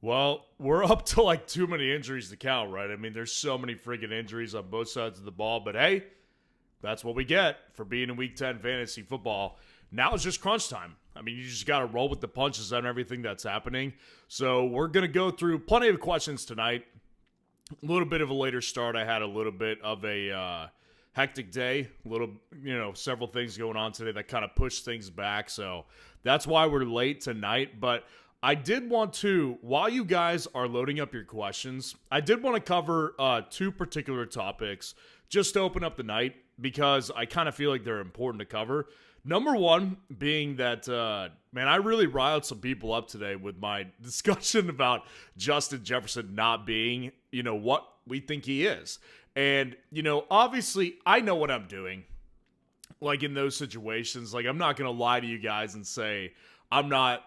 Well, we're up to like too many injuries to count, right? I mean, there's so many freaking injuries on both sides of the ball, but hey, that's what we get for being in Week 10 fantasy football. Now it's just crunch time. I mean, you just got to roll with the punches on everything that's happening. So we're going to go through plenty of questions tonight. A little bit of a later start. I had a little bit of a hectic day. Several things going on today that kind of pushed things back. So that's why we're late tonight. But I did want to, while you guys are loading up your questions, I did want to cover two particular topics just to open up the night because I kind of feel like they're important to cover. Number one being that, man, I really riled some people up today with my discussion about Justin Jefferson not being, what we think he is. And, obviously I know what I'm doing. Like in those situations, like I'm not going to lie to you guys and say I'm not,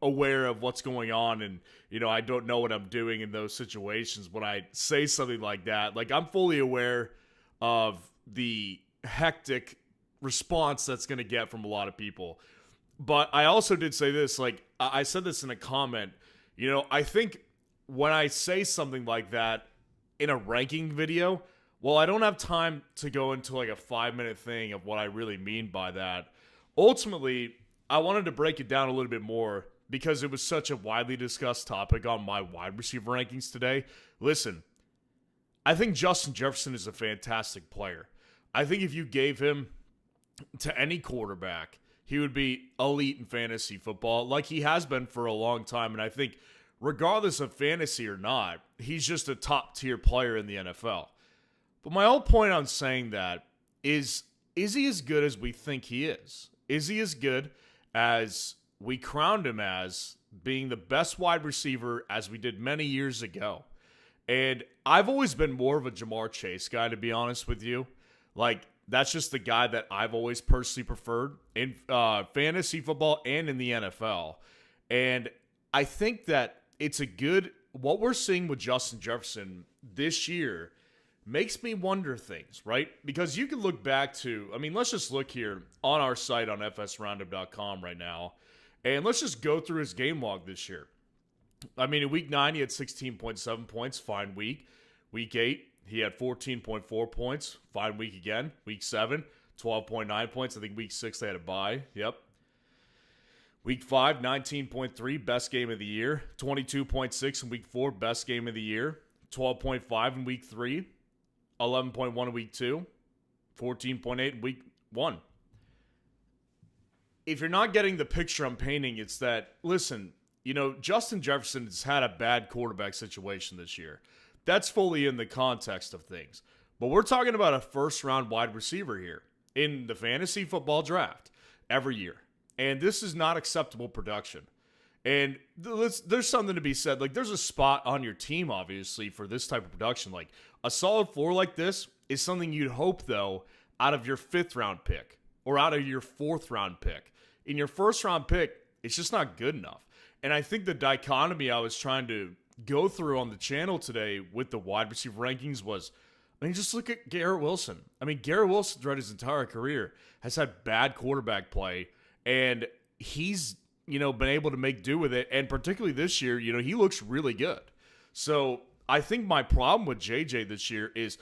aware of what's going on and, I don't know what I'm doing in those situations when I say something like that. Like I'm fully aware of the hectic response that's going to get from a lot of people. But I also did say this, like I said this in a comment, I think when I say something like that in a ranking video, well, I don't have time to go into like a 5-minute thing of what I really mean by that. Ultimately, I wanted to break it down a little bit more because it was such a widely discussed topic on my wide receiver rankings today. Listen, I think Justin Jefferson is a fantastic player. I think if you gave him to any quarterback, he would be elite in fantasy football like he has been for a long time. And I think regardless of fantasy or not, he's just a top tier player in the NFL. But my whole point on saying that is he as good as we think he is? Is he as good as we crowned him as being the best wide receiver as we did many years ago? And I've always been more of a Jamar Chase guy, to be honest with you. Like, that's just the guy that I've always personally preferred in fantasy football and in the NFL. And I think that it's what we're seeing with Justin Jefferson this year makes me wonder things, right? Because you can look back to, let's just look here on our site on fsroundup.com right now, and let's just go through his game log this year. In week 9, he had 16.7 points, fine week. Week 8, he had 14.4 points, fine week again. Week 7, 12.9 points. I think week 6, they had a bye. Yep. Week 5, 19.3, best game of the year. 22.6 in week 4, best game of the year. 12.5 in week 3. 11.1 in week 2, 14.8 in week 1. If you're not getting the picture I'm painting, it's that, listen, Justin Jefferson has had a bad quarterback situation this year. That's fully in the context of things. But we're talking about a first-round wide receiver here in the fantasy football draft every year. And this is not acceptable production. And there's something to be said. Like, there's a spot on your team, obviously, for this type of production. Like, a solid floor like this is something you'd hope, though, out of your 5th-round pick or out of your 4th-round pick. In your 1st-round pick, it's just not good enough. And I think the dichotomy I was trying to go through on the channel today with the wide receiver rankings was, just look at Garrett Wilson. Garrett Wilson throughout his entire career has had bad quarterback play, and he's been able to make do with it. And particularly this year, he looks really good. So I think my problem with JJ this year is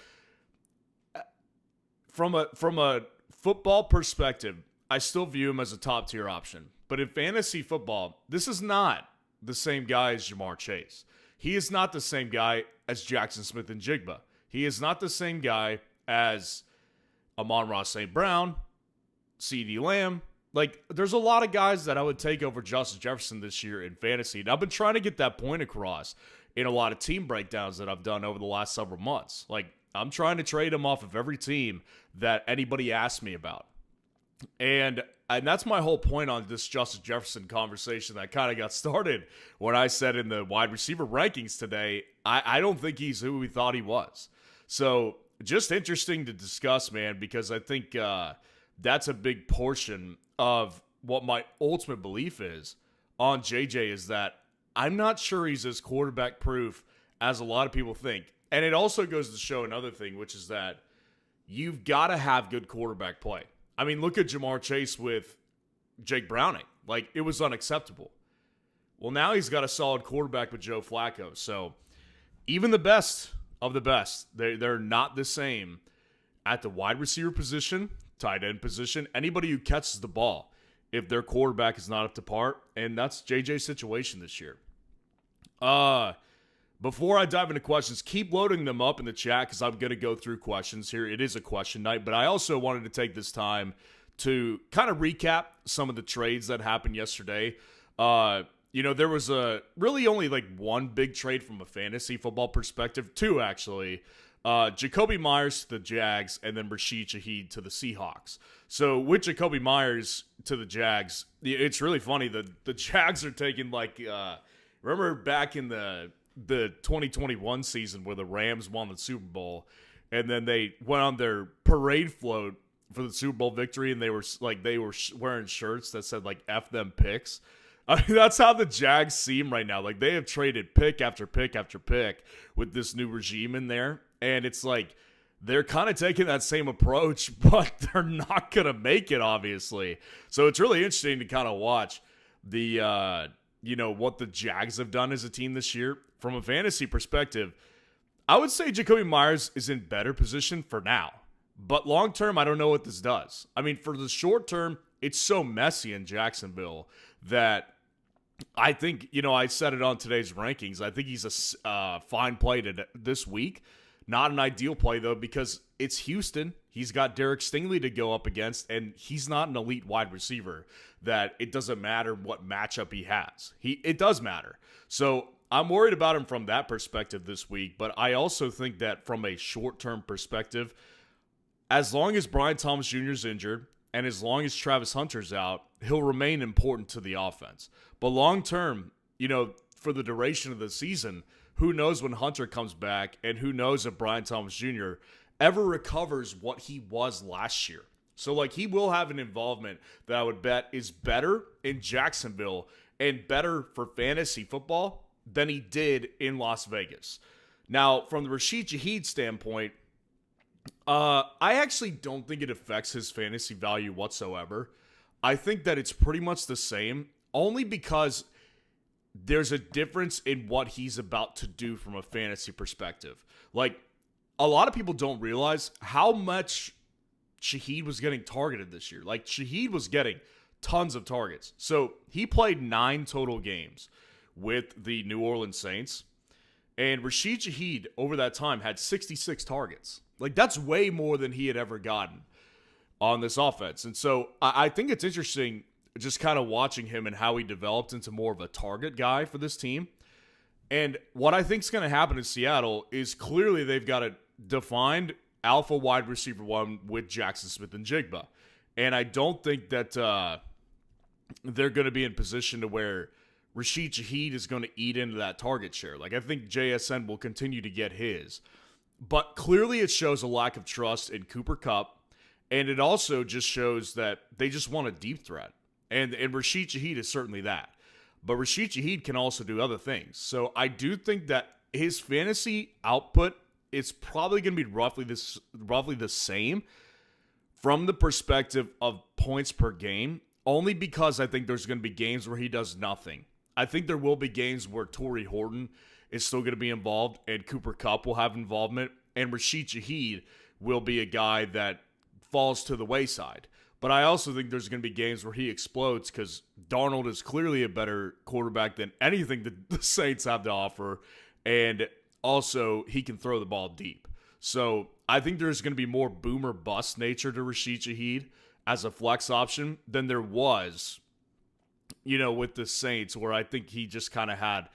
from a football perspective, I still view him as a top tier option. But in fantasy football, this is not the same guy as Jamar Chase. He is not the same guy as Jackson Smith and Jigba. He is not the same guy as Amon-Ra St. Brown, CeeDee Lamb. Like, there's a lot of guys that I would take over Justin Jefferson this year in fantasy. And I've been trying to get that point across in a lot of team breakdowns that I've done over the last several months. Like, I'm trying to trade him off of every team that anybody asks me about. And that's my whole point on this Justin Jefferson conversation that kind of got started when I said in the wide receiver rankings today, I don't think he's who we thought he was. So just interesting to discuss, man, because I think that's a big portion of what my ultimate belief is on JJ is that I'm not sure he's as quarterback proof as a lot of people think. And it also goes to show another thing, which is that you've got to have good quarterback play. Look at Jamar Chase with Jake Browning. Like, it was unacceptable. Well, now he's got a solid quarterback with Joe Flacco. So even the best of the best, they're not the same at the wide receiver position, tight end position, anybody who catches the ball if their quarterback is not up to par. And that's JJ's situation this year. Before I dive into questions, keep loading them up in the chat because I'm going to go through questions here. It is a question night, but I also wanted to take this time to kind of recap some of the trades that happened yesterday. There was really only like one big trade from a fantasy football perspective, two actually. Jacoby Myers to the Jags and then Rashid Shaheed to the Seahawks. So with Jacoby Myers to the Jags, it's really funny that the Jags are taking remember back in the 2021 season where the Rams won the Super Bowl and then they went on their parade float for the Super Bowl victory and they were wearing shirts that said like F them picks. I mean, that's how the Jags seem right now. Like they have traded pick after pick after pick with this new regime in there. And it's like they're kind of taking that same approach, but they're not going to make it, obviously. So it's really interesting to kind of watch what the Jags have done as a team this year. From a fantasy perspective, I would say Jacoby Myers is in better position for now. But long term, I don't know what this does. I mean, for the short term, it's so messy in Jacksonville that I think, I said it on today's rankings. I think he's a fine play this week. Not an ideal play, though, because it's Houston. He's got Derek Stingley to go up against, and he's not an elite wide receiver that it doesn't matter what matchup he has. It does matter. So I'm worried about him from that perspective this week, but I also think that from a short-term perspective, as long as Brian Thomas Jr. is injured and as long as Travis Hunter's out, he'll remain important to the offense. But long-term, for the duration of the season, who knows when Hunter comes back, and who knows if Brian Thomas Jr. ever recovers what he was last year. So, he will have an involvement that I would bet is better in Jacksonville and better for fantasy football than he did in Las Vegas. Now, from the Rashid Shaheed standpoint, I actually don't think it affects his fantasy value whatsoever. I think that it's pretty much the same, only because there's a difference in what he's about to do from a fantasy perspective. A lot of people don't realize how much Shaheed was getting targeted this year. Shaheed was getting tons of targets. So he played 9 total games with the New Orleans Saints. And Rashid Shaheed, over that time, had 66 targets. That's way more than he had ever gotten on this offense. And so I think it's interesting just kind of watching him and how he developed into more of a target guy for this team. And what I think is going to happen in Seattle is clearly they've got a defined alpha wide receiver one with Jackson Smith and Jigba. And I don't think that they're going to be in position to where Rashid Shaheed is going to eat into that target share. I think JSN will continue to get his. But clearly it shows a lack of trust in Cooper Kupp. And it also just shows that they just want a deep threat. And Rashid Shaheed is certainly that. But Rashid Shaheed can also do other things. So I do think that his fantasy output is probably going to be roughly the same from the perspective of points per game, only because I think there's going to be games where he does nothing. I think there will be games where Torrey Horton is still going to be involved and Cooper Kupp will have involvement, and Rashid Shaheed will be a guy that falls to the wayside. But I also think there's going to be games where he explodes because Darnold is clearly a better quarterback than anything that the Saints have to offer. And also, he can throw the ball deep. So I think there's going to be more boom or bust nature to Rashid Shaheed as a flex option than there was, with the Saints, where I think he just kind of had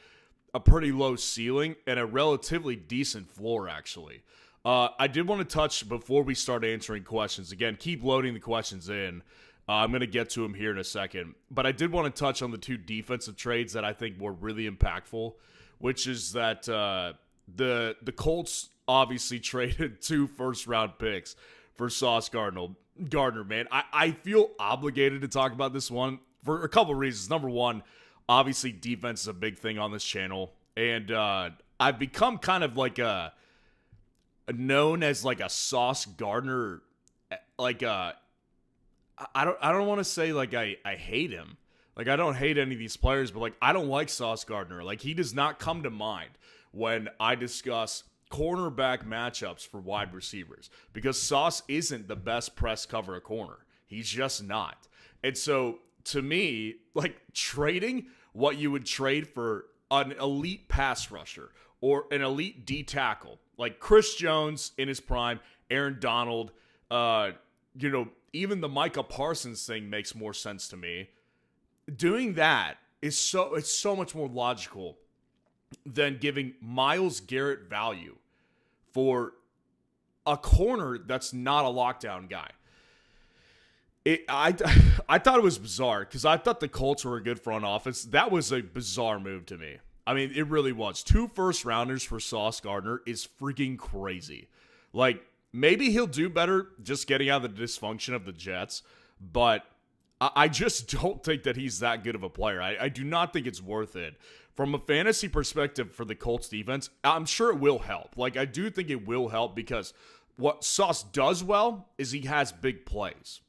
a pretty low ceiling and a relatively decent floor, actually. I did want to touch before we start answering questions. Again, keep loading the questions in. I'm going to get to them here in a second. But I did want to touch on the 2 defensive trades that I think were really impactful, which is that the Colts obviously traded 2 first-round picks for Sauce Gardner, man. I feel obligated to talk about this one for a couple of reasons. Number one, obviously defense is a big thing on this channel. And I've become kind of known as a Sauce Gardner, I don't want to say I hate him, Like, I don't hate any of these players, but, like, I don't like Sauce Gardner. Like, he does not come to mind when I discuss cornerback matchups for wide receivers because Sauce isn't the best press cover a corner. He's just not. And so, to me, like, trading what you would trade for an elite pass rusher or an elite D tackle, like Chris Jones in his prime, Aaron Donald, even the Micah Parsons thing makes more sense to me. Doing that it's so much more logical than giving Myles Garrett value for a corner that's not a lockdown guy. I thought it was bizarre because I thought the Colts were a good front office. That was a bizarre move to me. I mean, it really was. 2 first-rounders for Sauce Gardner is freaking crazy. Like, maybe he'll do better just getting out of the dysfunction of the Jets, but I just don't think that he's that good of a player. I do not think it's worth it. From a fantasy perspective for the Colts defense, I'm sure it will help. Like, I do think it will help because what Sauce does well is he has big plays.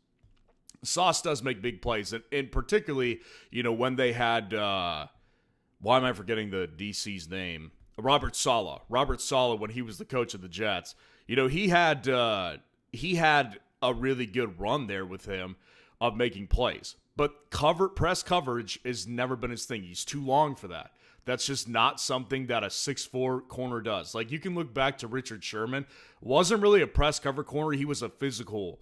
Sauce does make big plays, and particularly, when they had, why am I forgetting the DC's name? Robert Saleh. Robert Saleh, when he was the coach of the Jets, he had a really good run there with him of making plays. But press coverage has never been his thing. He's too long for that. That's just not something that a 6'4" corner does. Like, you can look back to Richard Sherman. Wasn't really a press cover corner. He was a physical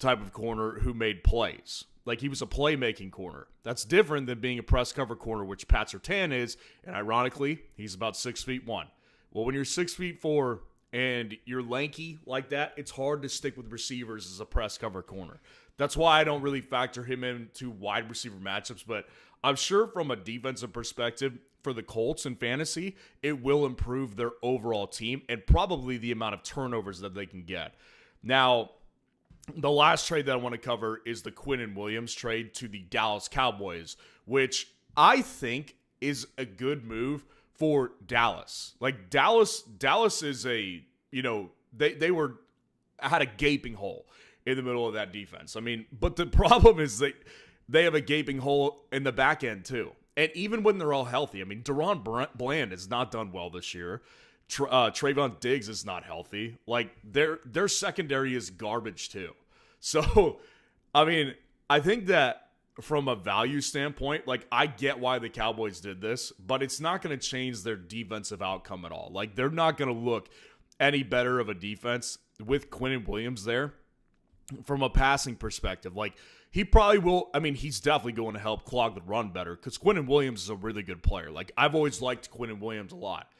type of corner who made plays. Like, he was a playmaking corner. That's different than being a press cover corner, which Pat Surtain is, and ironically, he's about 6'1". Well, when you're 6'4" and you're lanky like that, it's hard to stick with receivers as a press cover corner. That's why I don't really factor him into wide receiver matchups, but I'm sure from a defensive perspective for the Colts in fantasy, it will improve their overall team and probably the amount of turnovers that they can get. Now, the last trade that I want to cover is the Quinnen Williams trade to the Dallas Cowboys, which I think is a good move for Dallas. Like, Dallas is a, they had a gaping hole in the middle of that defense. I mean, but the problem is they have a gaping hole in the back end too. And even when they're all healthy, I mean, Deron Bland has not done well this year. Trayvon Diggs is not healthy. Like, their secondary is garbage too. So, I mean, I think that from a value standpoint, like, I get why the Cowboys did this, but it's not going to change their defensive outcome at all. Like, they're not going to look any better of a defense with Quinnen Williams there from a passing perspective. Like, he probably will. I mean, he's definitely going to help clog the run better because Quinnen Williams is a really good player. Like, I've always liked Quinnen Williams a lot.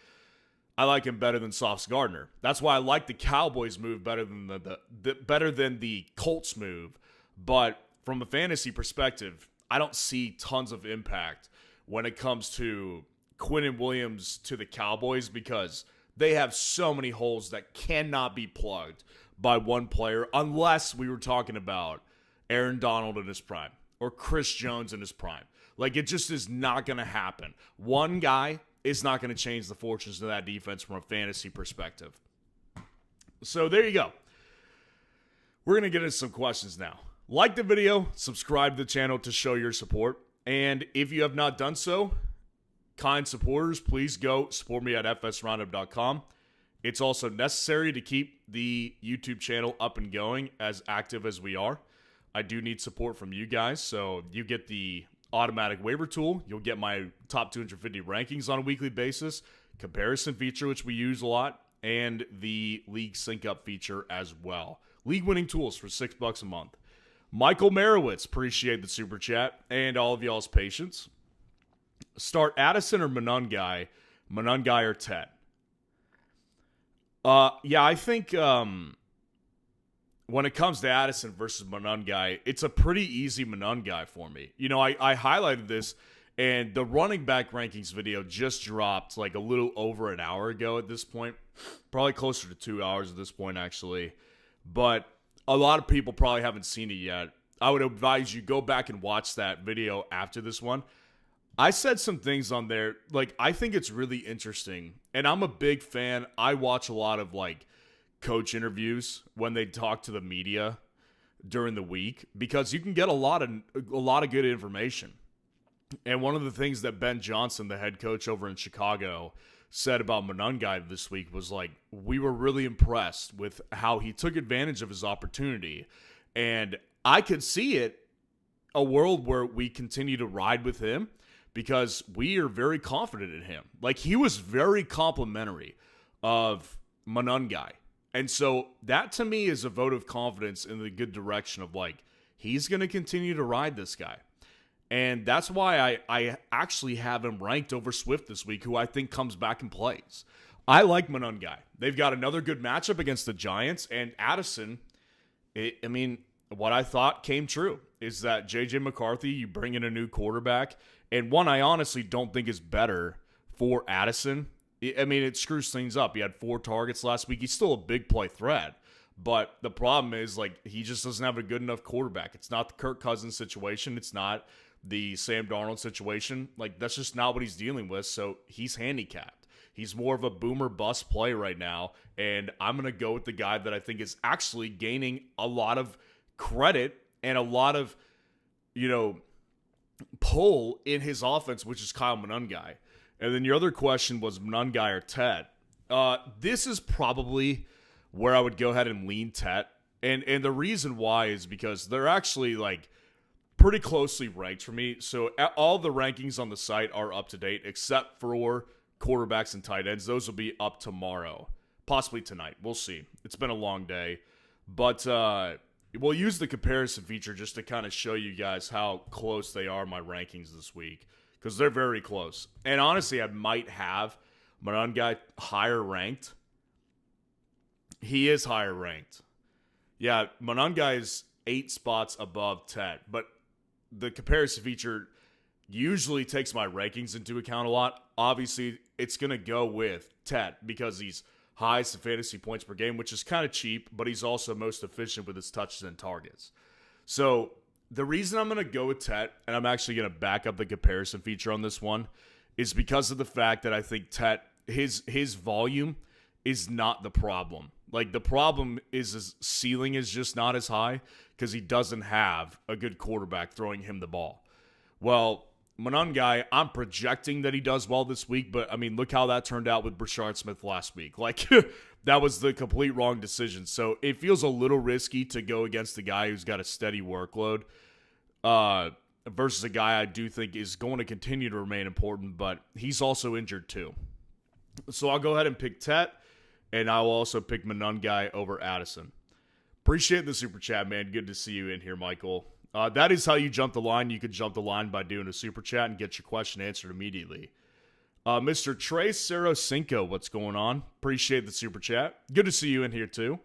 I like him better than Sauce Gardner. That's why I like the Cowboys move better than the Colts move. But from a fantasy perspective, I don't see tons of impact when it comes to Quinnen Williams to the Cowboys because they have so many holes that cannot be plugged by one player unless we were talking about Aaron Donald in his prime or Chris Jones in his prime. Like, it just is not going to happen. One guy is not going to change the fortunes of that defense from a fantasy perspective. So there you go. We're going to get into some questions now. Like the video, subscribe to the channel to show your support. And if you have not done so, kind supporters, please go support me at fsroundup.com. It's also necessary to keep the YouTube channel up and going as active as we are. I do need support from you guys, so you get the automatic waiver tool. You'll get my top 250 rankings on a weekly basis, comparison feature, which we use a lot, and the league sync up feature as well. League winning tools for $6 a month. Michael Merowitz, appreciate the super chat and all of y'all's patience. Start Addison or Monungai or Ted. Yeah, I think when it comes to Addison versus Monungai, it's a pretty easy Monungai for me. I highlighted this, and the running back rankings video just dropped like a little over an hour ago at this point. Probably closer to 2 hours at this point, actually. But a lot of people probably haven't seen it yet. I would advise you go back and watch that video after this one. I said some things on there, like, I think it's really interesting, and I'm a big fan. I watch a lot of, like, coach interviews when they talk to the media during the week because you can get a lot of good information. And one of the things that Ben Johnson, the head coach over in Chicago, said about Monangai this week was like, we were really impressed with how he took advantage of his opportunity. And I could see it, a world where we continue to ride with him because we are very confident in him. Like, he was very complimentary of Monangai. And so that to me is a vote of confidence in the good direction of like, he's going to continue to ride this guy. And that's why I actually have him ranked over Swift this week, who I think comes back and plays. I like Monangai. They've got another good matchup against the Giants. And Addison, what I thought came true is that J.J. McCarthy, you bring in a new quarterback, and one I honestly don't think is better for Addison. It screws things up. He had 4 targets last week. He's still a big play threat. But the problem is, like, he just doesn't have a good enough quarterback. It's not the Kirk Cousins situation. It's not the Sam Darnold situation. Like, that's just not what he's dealing with. So he's handicapped. He's more of a boomer bust play right now. And I'm going to go with the guy that I think is actually gaining a lot of credit and a lot of, pull in his offense, which is Kyle Monangai. And then your other question was Monangai or Tet. This is probably where I would go ahead and lean Tet. And the reason why is because they're actually like pretty closely ranked for me. So all the rankings on the site are up to date except for quarterbacks and tight ends. Those will be up tomorrow, possibly tonight. We'll see. It's been a long day. But we'll use the comparison feature just to kind of show you guys how close they are, my rankings this week, because they're very close. And honestly, I might have Monangai higher ranked. He is higher ranked. Yeah, Monangai is 8 spots above Tet, but the comparison feature usually takes my rankings into account a lot. Obviously, it's going to go with Tet because he's highest in fantasy points per game, which is kind of cheap, but he's also most efficient with his touches and targets. So the reason I'm going to go with Tet, and I'm actually going to back up the comparison feature on this one, is because of the fact that I think Tet, his volume is not the problem. Like, the problem is his ceiling is just not as high because he doesn't have a good quarterback throwing him the ball. Well, Monangai, I'm projecting that he does well this week, but, look how that turned out with Brashard Smith last week. Like, that was the complete wrong decision. So it feels a little risky to go against a guy who's got a steady workload versus a guy I do think is going to continue to remain important, but he's also injured too. So I'll go ahead and pick Tet, and I'll also pick Monangai over Addison. Appreciate the super chat, man. Good to see you in here, Michael. That is how you jump the line. You can jump the line by doing a super chat and get your question answered immediately. Mr. Trey Sarosinko, what's going on? Appreciate the super chat. Good to see you in here too.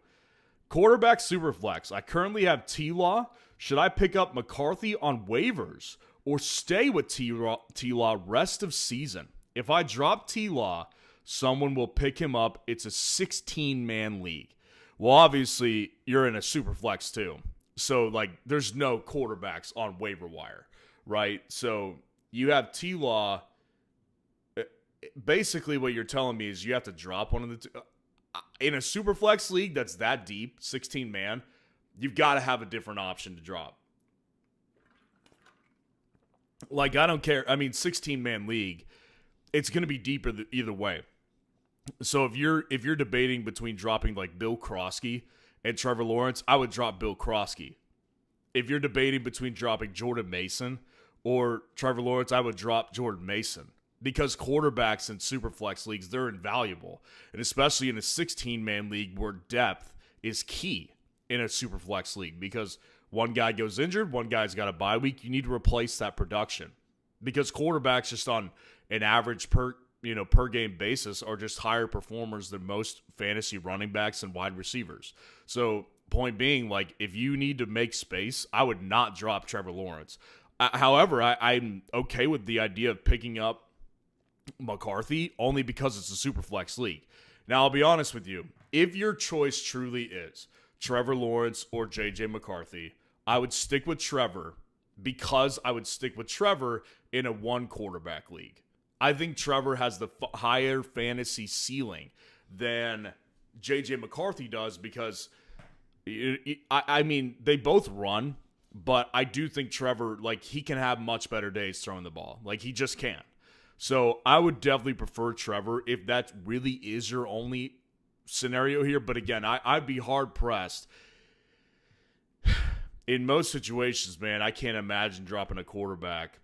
Quarterback Superflex. I currently have T-Law. Should I pick up McCarthy on waivers or stay with T-Law rest of season? If I drop T-Law, someone will pick him up. It's a 16-man league. Well, obviously, you're in a Superflex too. So, like, there's no quarterbacks on waiver wire, right? So, you have T-Law. Basically, what you're telling me is you have to drop one of the two. In a Superflex league that's that deep, 16-man, you've got to have a different option to drop. Like, I don't care. 16-man league, it's going to be deeper either way. So, if you're debating between dropping, like, Bill Krosky and Trevor Lawrence, I would drop Bill Krosky. If you're debating between dropping Jordan Mason or Trevor Lawrence, I would drop Jordan Mason. Because quarterbacks in Superflex leagues, they're invaluable. And especially in a 16-man league where depth is key in a Superflex league. Because one guy goes injured, one guy's got a bye week, you need to replace that production. Because quarterbacks just on an average per game basis are just higher performers than most fantasy running backs and wide receivers. So, point being, like, if you need to make space, I would not drop Trevor Lawrence. However, I'm okay with the idea of picking up McCarthy only because it's a super flex league. Now, I'll be honest with you. If your choice truly is Trevor Lawrence or J.J. McCarthy, I would stick with Trevor because I would stick with Trevor in a one quarterback league. I think Trevor has the higher fantasy ceiling than J.J. McCarthy does because, they both run. But I do think Trevor, like, he can have much better days throwing the ball. Like, he just can. So I would definitely prefer Trevor if that really is your only scenario here. But again, I'd be hard-pressed. In most situations, man, I can't imagine dropping a quarterback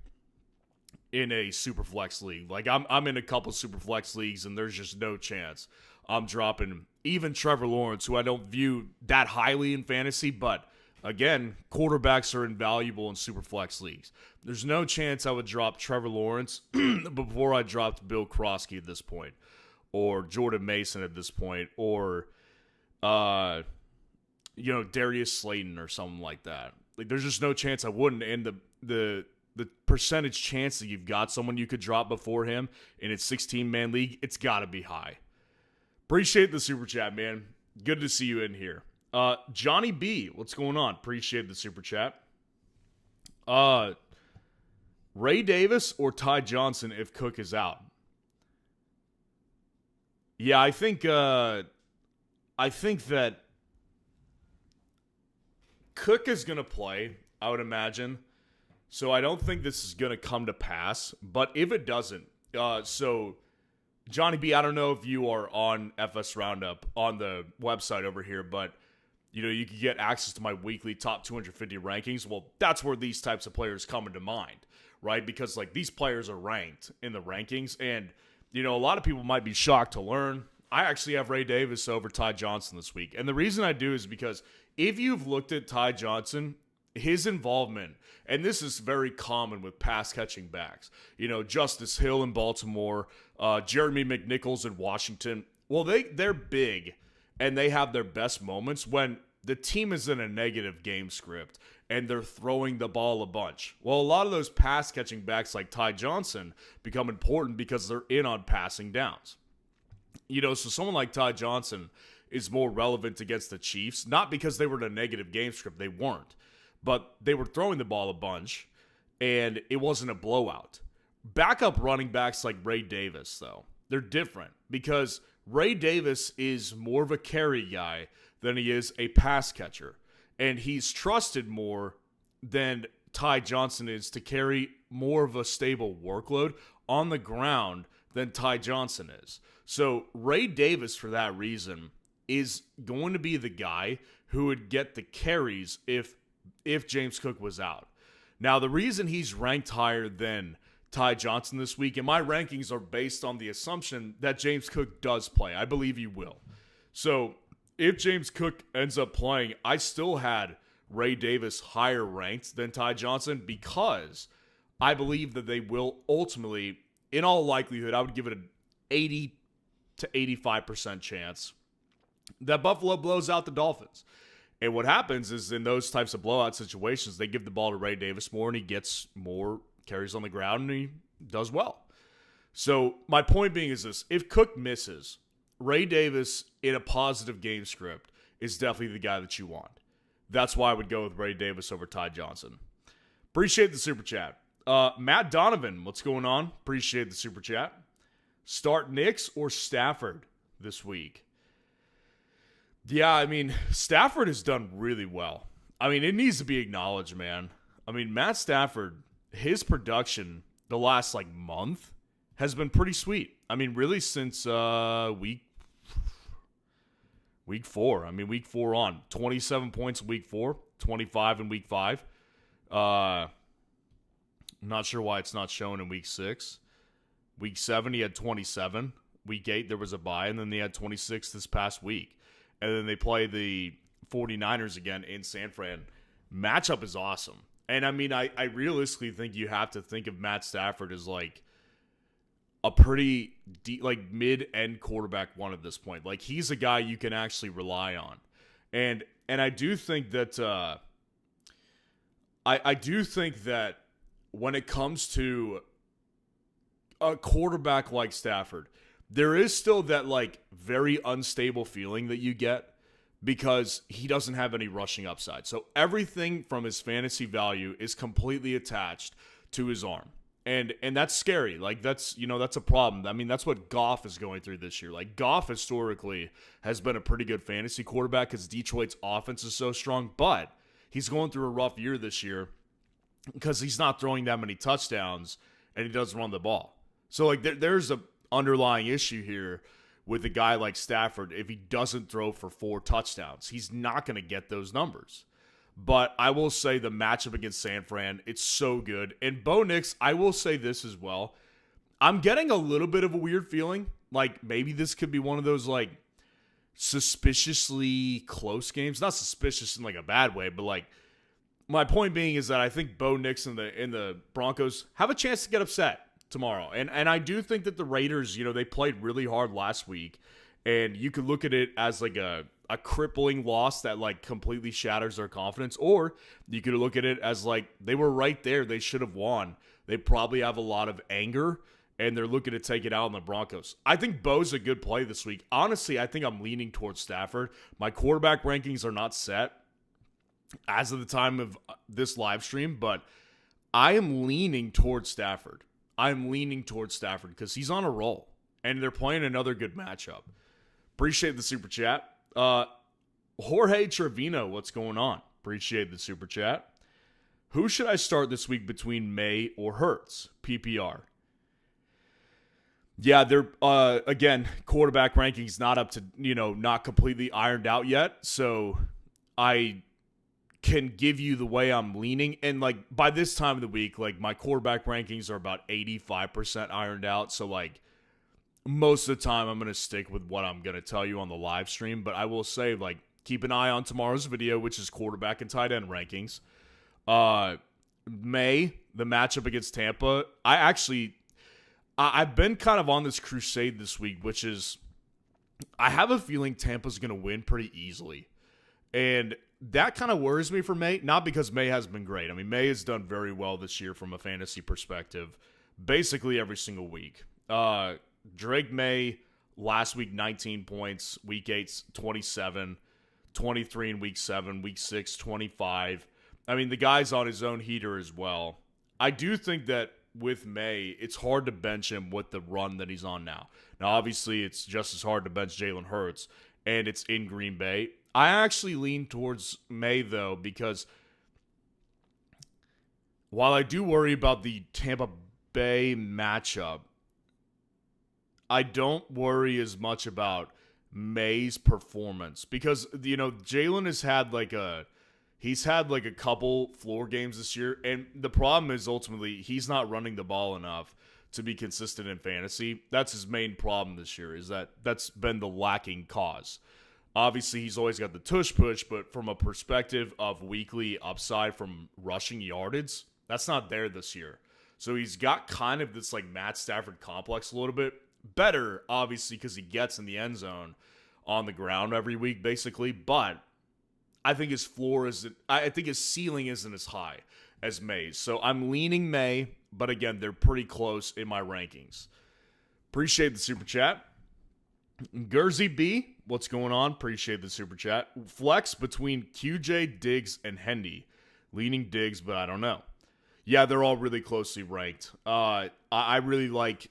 in a super flex league. Like, I'm in a couple super flex leagues, and there's just no chance I'm dropping even Trevor Lawrence, who I don't view that highly in fantasy, but again, quarterbacks are invaluable in super flex leagues. There's no chance I would drop Trevor Lawrence before I dropped Bill Krosky at this point, or Jordan Mason at this point, or Darius Slayton or something like that. Like, there's just no chance I wouldn't. And the percentage chance that you've got someone you could drop before him in its 16-man league, it's got to be high. Appreciate the super chat, man. Good to see you in here. Johnny B, what's going on? Appreciate the super chat. Ray Davis or Ty Johnson if Cook is out? Yeah, I think that Cook is going to play, I would imagine. So I don't think this is going to come to pass. But if it doesn't, so Johnny B, I don't know if you are on FS Roundup on the website over here, but you can get access to my weekly top 250 rankings. Well, that's where these types of players come into mind, right? Because like these players are ranked in the rankings, and a lot of people might be shocked to learn I actually have Ray Davis over Ty Johnson this week. And the reason I do is because if you've looked at Ty Johnson, his involvement, and this is very common with pass-catching backs, Justice Hill in Baltimore, Jeremy McNichols in Washington, well, they're big, and they have their best moments when the team is in a negative game script, and they're throwing the ball a bunch. Well, a lot of those pass-catching backs like Ty Johnson become important because they're in on passing downs. So someone like Ty Johnson is more relevant against the Chiefs, not because they were in a negative game script, they weren't. But they were throwing the ball a bunch, and it wasn't a blowout. Backup running backs like Ray Davis, though, they're different because Ray Davis is more of a carry guy than he is a pass catcher. And he's trusted more than Ty Johnson is to carry more of a stable workload on the ground than Ty Johnson is. So Ray Davis, for that reason, is going to be the guy who would get the carries if James Cook was out. Now, the reason he's ranked higher than Ty Johnson this week, and my rankings are based on the assumption that James Cook does play. I believe he will. So if James Cook ends up playing, I still had Ray Davis higher ranked than Ty Johnson because I believe that they will ultimately, in all likelihood, I would give it an 80 to 85% chance that Buffalo blows out the Dolphins. And what happens is in those types of blowout situations, they give the ball to Ray Davis more, and he gets more carries on the ground, and he does well. So my point being is this. If Cook misses, Ray Davis in a positive game script is definitely the guy that you want. That's why I would go with Ray Davis over Ty Johnson. Appreciate the super chat. Matt Donovan, what's going on? Appreciate the super chat. Start Nix or Stafford this week? Yeah, I mean, Stafford has done really well. I mean, it needs to be acknowledged, man. I mean, Matt Stafford, his production the last, month has been pretty sweet. I mean, really since week 4. I mean, week 4 on. 27 points in week 4, 25 in week 5. I'm not sure why it's not shown in week 6. Week 7, he had 27. Week 8, there was a bye, and then they had 26 this past week. And then they play the 49ers again in San Fran. Matchup is awesome. And, I mean, I realistically think you have to think of Matt Stafford as, a pretty mid-end quarterback one at this point. He's a guy you can actually rely on. And I do think that I do think that when it comes to a quarterback like Stafford, there is still that, very unstable feeling that you get because he doesn't have any rushing upside. So everything from his fantasy value is completely attached to his arm. And that's scary. That's a problem. I mean, that's what Goff is going through this year. Goff historically has been a pretty good fantasy quarterback because Detroit's offense is so strong, but he's going through a rough year this year because he's not throwing that many touchdowns and he doesn't run the ball. So, like, there's a underlying issue here with a guy like Stafford. If he doesn't throw for 4 touchdowns, he's not going to get those numbers. But I will say the matchup against San Fran, it's so good. And Bo Nix, I will say this as well. I'm getting a little bit of a weird feeling. Like, maybe this could be one of those, like, suspiciously close games. Not suspicious in, like, a bad way, but, like, my point being is that I think Bo Nix and the Broncos have a chance to get upset tomorrow. And I do think that the Raiders, they played really hard last week. And you could look at it as, like, a crippling loss that, like, completely shatters their confidence. Or you could look at it as, like, they were right there. They should have won. They probably have a lot of anger, and they're looking to take it out on the Broncos. I think Bo's a good play this week. Honestly, I think I'm leaning towards Stafford. My quarterback rankings are not set as of the time of this live stream, but I am leaning towards Stafford. I'm leaning towards Stafford because he's on a roll, and they're playing another good matchup. Appreciate the super chat. Jorge Trevino, what's going on? Appreciate the super chat. Who should I start this week between May or Hurts? PPR. Yeah, they're, again, quarterback rankings not up to, not completely ironed out yet. So I can give you the way I'm leaning. And, like, by this time of the week, like, my quarterback rankings are about 85% ironed out. So, like, most of the time I'm going to stick with what I'm going to tell you on the live stream. But I will say, like, keep an eye on tomorrow's video, which is quarterback and tight end rankings. May, the matchup against Tampa, I've been kind of on this crusade this week, which is I have a feeling Tampa's going to win pretty easily. And that kind of worries me for May, not because May has been great. I mean, May has done very well this year from a fantasy perspective, basically every single week. Drake May, last week, 19 points. Week 8, 27. 23 in week 7. Week 6, 25. I mean, the guy's on his own heater as well. I do think that with May, it's hard to bench him with the run that he's on now. Now, obviously, it's just as hard to bench Jalen Hurts, and it's in Green Bay. I actually lean towards May, though, because while I do worry about the Tampa Bay matchup, I don't worry as much about May's performance because, Jalen has had He's had like a couple floor games this year, and the problem is ultimately he's not running the ball enough to be consistent in fantasy. That's his main problem this year, is that's been the lacking cause. Obviously, he's always got the tush push, but from a perspective of weekly upside from rushing yardage, that's not there this year. So he's got kind of this like Matt Stafford complex a little bit. Better, obviously, because he gets in the end zone on the ground every week, basically, but I think his ceiling isn't as high as May's. So I'm leaning May, but again, they're pretty close in my rankings. Appreciate the super chat. Gurzy B, what's going on? Appreciate the super chat. Flex between QJ, Diggs, and Hendy. Leaning Diggs, but I don't know. Yeah, they're all really closely ranked. I really like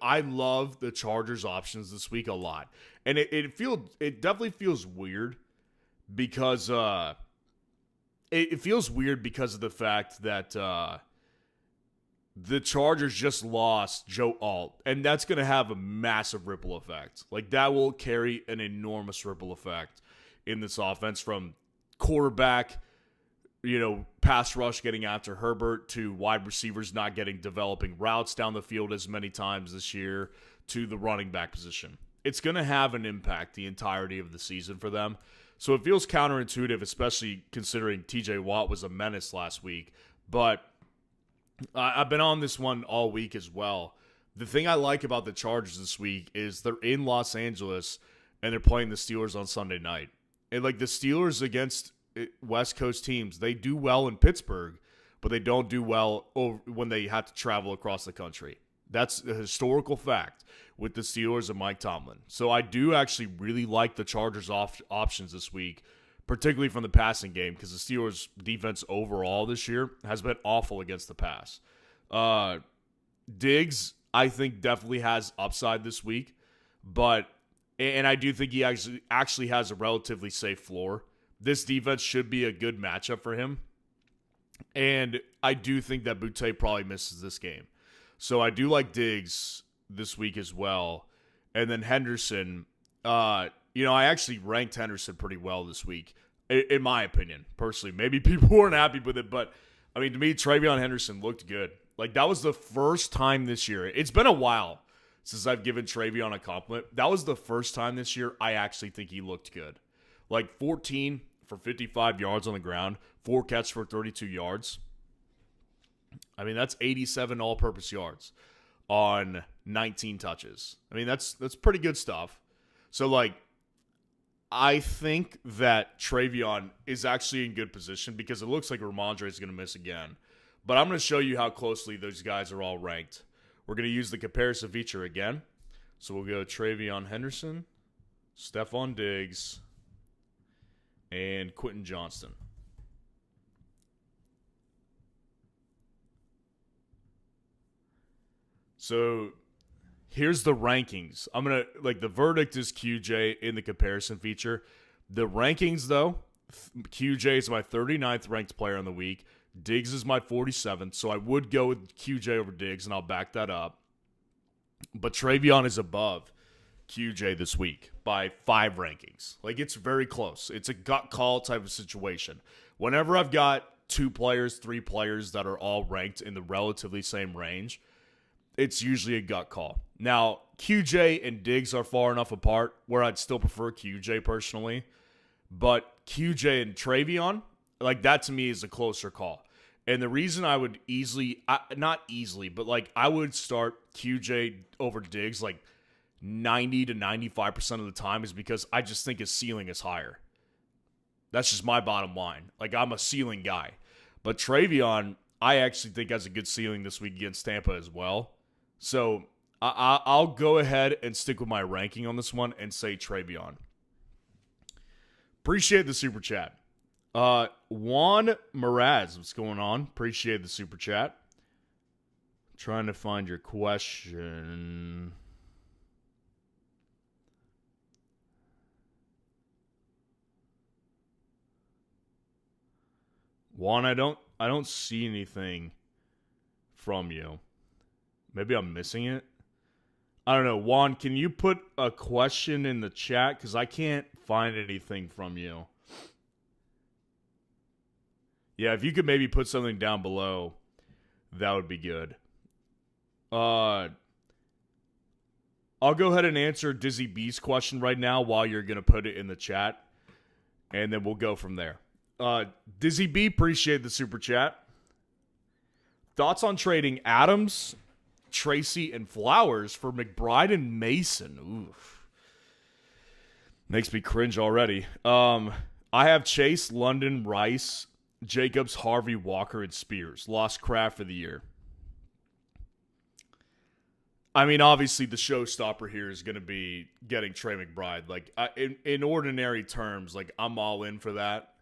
I love the Chargers options this week a lot. And it definitely feels weird. Because it feels weird because of the fact that the Chargers just lost Joe Alt, and that's going to have a massive ripple effect. Like, that will carry an enormous ripple effect in this offense from quarterback, pass rush getting after Herbert to wide receivers not getting developing routes down the field as many times this year to the running back position. It's going to have an impact the entirety of the season for them. So it feels counterintuitive, especially considering TJ Watt was a menace last week. But I've been on this one all week as well. The thing I like about the Chargers this week is they're in Los Angeles and they're playing the Steelers on Sunday night. And like the Steelers against West Coast teams, they do well in Pittsburgh, but they don't do well when they have to travel across the country. That's a historical fact with the Steelers and Mike Tomlin. So I do actually really like the Chargers options this week, particularly from the passing game, because the Steelers' defense overall this year has been awful against the pass. Diggs, I think, definitely has upside this week, and I do think he actually has a relatively safe floor this defense should be a good matchup for him. And I do think that Boutte probably misses this game. So I do like Diggs this week as well. And then Henderson, I actually ranked Henderson pretty well this week, in my opinion, personally. Maybe people weren't happy with it, but, I mean, to me, Travion Henderson looked good. Like, that was the first time this year. It's been a while since I've given Travion a compliment. That was the first time this year I actually think he looked good. Like, 14 for 55 yards on the ground, 4 catches for 32 yards. I mean, that's 87 all-purpose yards on 19 touches. I mean, that's pretty good stuff. So, like, I think that Travion is actually in good position because it looks like Ramondre is going to miss again. But I'm going to show you how closely those guys are all ranked. We're going to use the comparison feature again. So we'll go Travion Henderson, Stephon Diggs, and Quentin Johnston. So here's the rankings. I'm going to, like, the verdict is QJ in the comparison feature. The rankings, though, QJ is my 39th ranked player in the week. Diggs is my 47th, so I would go with QJ over Diggs, and I'll back that up. But Travion is above QJ this week by 5 rankings. Like, it's very close. It's a gut call type of situation. Whenever I've got 2 players, 3 players that are all ranked in the relatively same range, it's usually a gut call. Now, QJ and Diggs are far enough apart where I'd still prefer QJ personally. But QJ and Travion, like, that to me is a closer call. And the reason I would not easily, but like I would start QJ over Diggs like 90 to 95% of the time is because I just think his ceiling is higher. That's just my bottom line. Like, I'm a ceiling guy. But Travion, I actually think has a good ceiling this week against Tampa as well. So I'll go ahead and stick with my ranking on this one and say Travion. Appreciate the super chat. Juan Mraz, what's going on? Appreciate the super chat. Trying to find your question. Juan, I don't see anything from you. Maybe I'm missing it. I don't know. Juan, can you put a question in the chat? Because I can't find anything from you. Yeah, if you could maybe put something down below, that would be good. I'll go ahead and answer Dizzy B's question right now while you're going to put it in the chat. And then we'll go from there. Dizzy B, appreciate the super chat. Thoughts on trading Adams, Tracy, and Flowers for McBride and Mason? Oof. Makes me cringe already. I have Chase, London, Rice, Jacobs, Harvey, Walker, and Spears. Lost Kraft for the year. I mean, obviously, the showstopper here is going to be getting Trey McBride. Like, in ordinary terms, like, I'm all in for that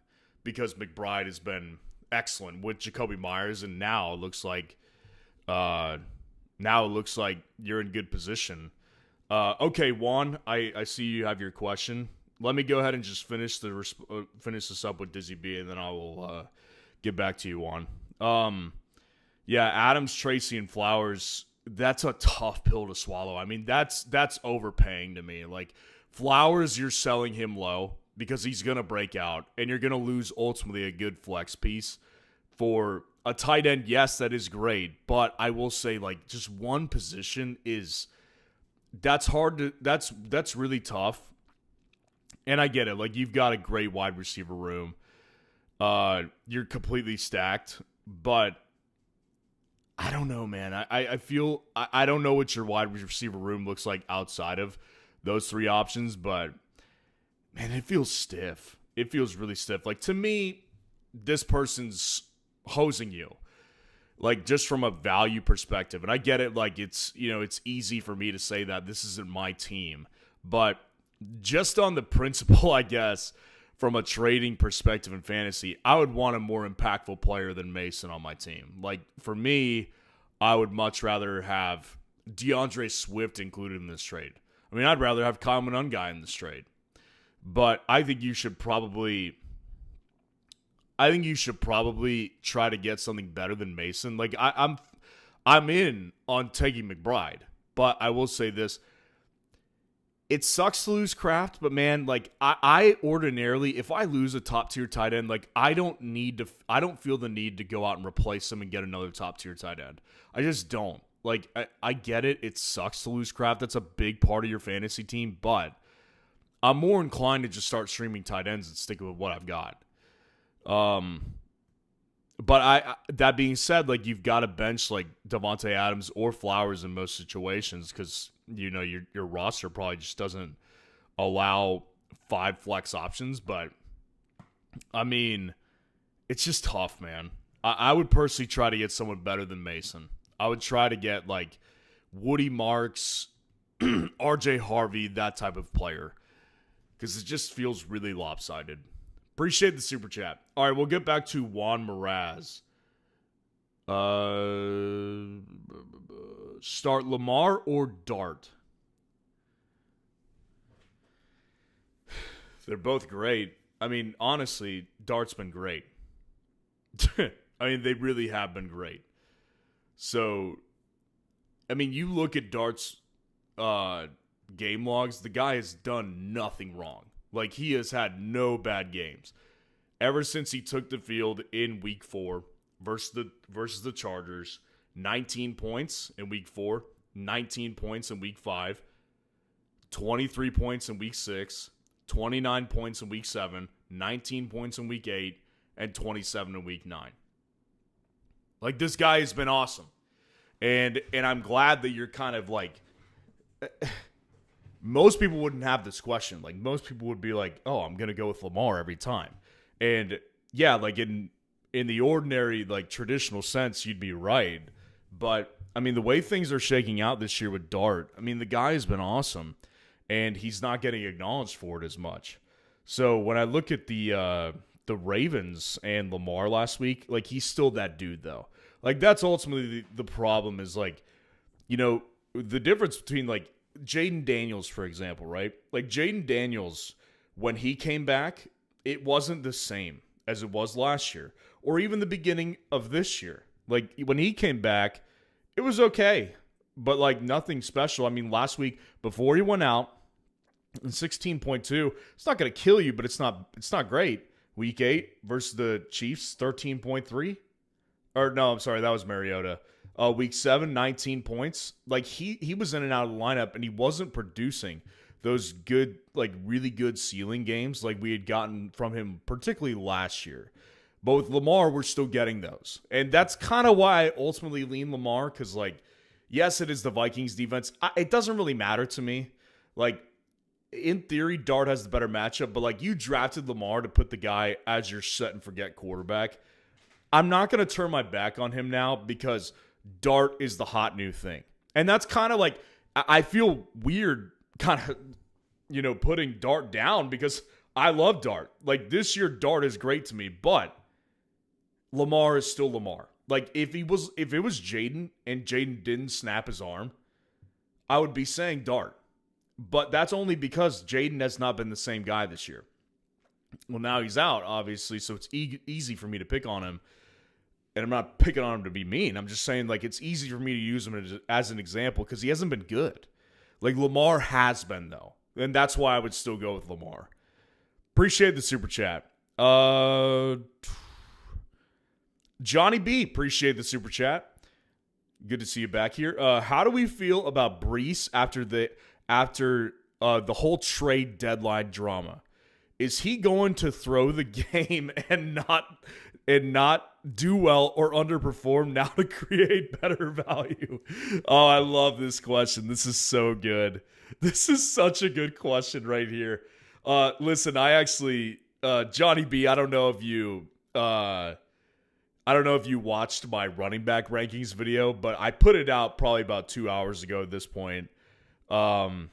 because McBride has been excellent with Jacoby Myers, and now it looks like you're in good position. Okay, Juan, I see you have your question. Let me go ahead and just finish this up with Dizzy B, and then I will get back to you, Juan. Yeah, Adams, Tracy, and Flowers, that's a tough pill to swallow. I mean, that's overpaying to me. Like, Flowers, you're selling him low because he's going to break out, and you're going to lose ultimately a good flex piece. For a tight end, yes, that is great, but I will say, like, just one position that's hard to, that's really tough. And I get it. Like, you've got a great wide receiver room. You're completely stacked. But I don't know, man. I feel I don't know what your wide receiver room looks like outside of those 3 options. But, man, it feels stiff. It feels really stiff. Like, to me, this person's hosing you. Like, just from a value perspective. And I get it. Like, it's easy for me to say that this isn't my team. But just on the principle, I guess, from a trading perspective in fantasy, I would want a more impactful player than Mason on my team. Like, for me, I would much rather have DeAndre Swift included in this trade. I mean, I'd rather have Kyle Manungai in this trade. But I think you should probably I think you should probably try to get something better than Mason. Like I'm in on taking McBride, but I will say this. It sucks to lose Kraft, but man, like I ordinarily, if I lose a top tier tight end, like I don't feel the need to go out and replace him and get another top tier tight end. I just don't. Like I get it. It sucks to lose Kraft. That's a big part of your fantasy team, but I'm more inclined to just start streaming tight ends and stick with what I've got. But that being said, like you've got to bench like Devontae Adams or Flowers in most situations because you know your roster probably just doesn't allow 5 flex options. But I mean, it's just tough, man. I would personally try to get someone better than Mason. I would try to get like Woody Marks, RJ Harvey, that type of player, because it just feels really lopsided. Appreciate the super chat. All right, we'll get back to Juan Mraz. Start Lamar or Dart? They're both great. I mean, honestly, Dart's been great. I mean, they really have been great. So, I mean, you look at Dart's game logs, the guy has done nothing wrong. Like, he has had no bad games. Ever since he took the field in Week 4 versus the Chargers, 19 points in Week 4, 19 points in Week 5, 23 points in Week 6, 29 points in Week 7, 19 points in Week 8, and 27 in Week 9. Like, this guy has been awesome. And I'm glad that you're kind of like... Most people wouldn't have this question. Like, most people would be like, oh, I'm going to go with Lamar every time. And, yeah, like, in the ordinary, like, traditional sense, you'd be right. But, I mean, the way things are shaking out this year with Dart, I mean, the guy has been awesome. And he's not getting acknowledged for it as much. So, when I look at the Ravens and Lamar last week, like, he's still that dude, though. Like, that's ultimately the problem is, like, you know, the difference between, like, Jaden Daniels, for example, right? Like, Jaden Daniels, when he came back, it wasn't the same as it was last year or even the beginning of this year. Like, when he came back, it was okay, but, like, nothing special. I mean, last week, before he went out, in 16.2, it's not going to kill you, but it's not great. Week 8 versus the Chiefs, 13.3. Or, no, I'm sorry, that was Mariota. Week 7, 19 points. Like, he was in and out of the lineup, and he wasn't producing those good, like, really good ceiling games like we had gotten from him, particularly last year. But with Lamar, we're still getting those. And that's kind of why I ultimately lean Lamar, because, like, yes, it is the Vikings defense. It doesn't really matter to me. Like, in theory, Dart has the better matchup, but, like, you drafted Lamar to put the guy as your set-and-forget quarterback. I'm not going to turn my back on him now because Dart is the hot new thing. And that's kind of like, I feel weird kind of, you know, putting Dart down because I love Dart. Like, this year, Dart is great to me, but Lamar is still Lamar. Like, if it was Jaden and Jaden didn't snap his arm, I would be saying Dart. But that's only because Jaden has not been the same guy this year. Well, now he's out, obviously, so it's easy for me to pick on him. And I'm not picking on him to be mean. I'm just saying, like, it's easy for me to use him as an example because he hasn't been good. Like, Lamar has been, though. And that's why I would still go with Lamar. Appreciate the super chat. Johnny B, appreciate the super chat. Good to see you back here. How do we feel about Brees after the whole trade deadline drama? Is he going to throw the game and not do well or underperform now to create better value? Oh, I love this question. This is so good. This is such a good question right here. Listen, I actually, Johnny B, I don't know if you watched my running back rankings video, but I put it out probably about 2 hours ago at this point. And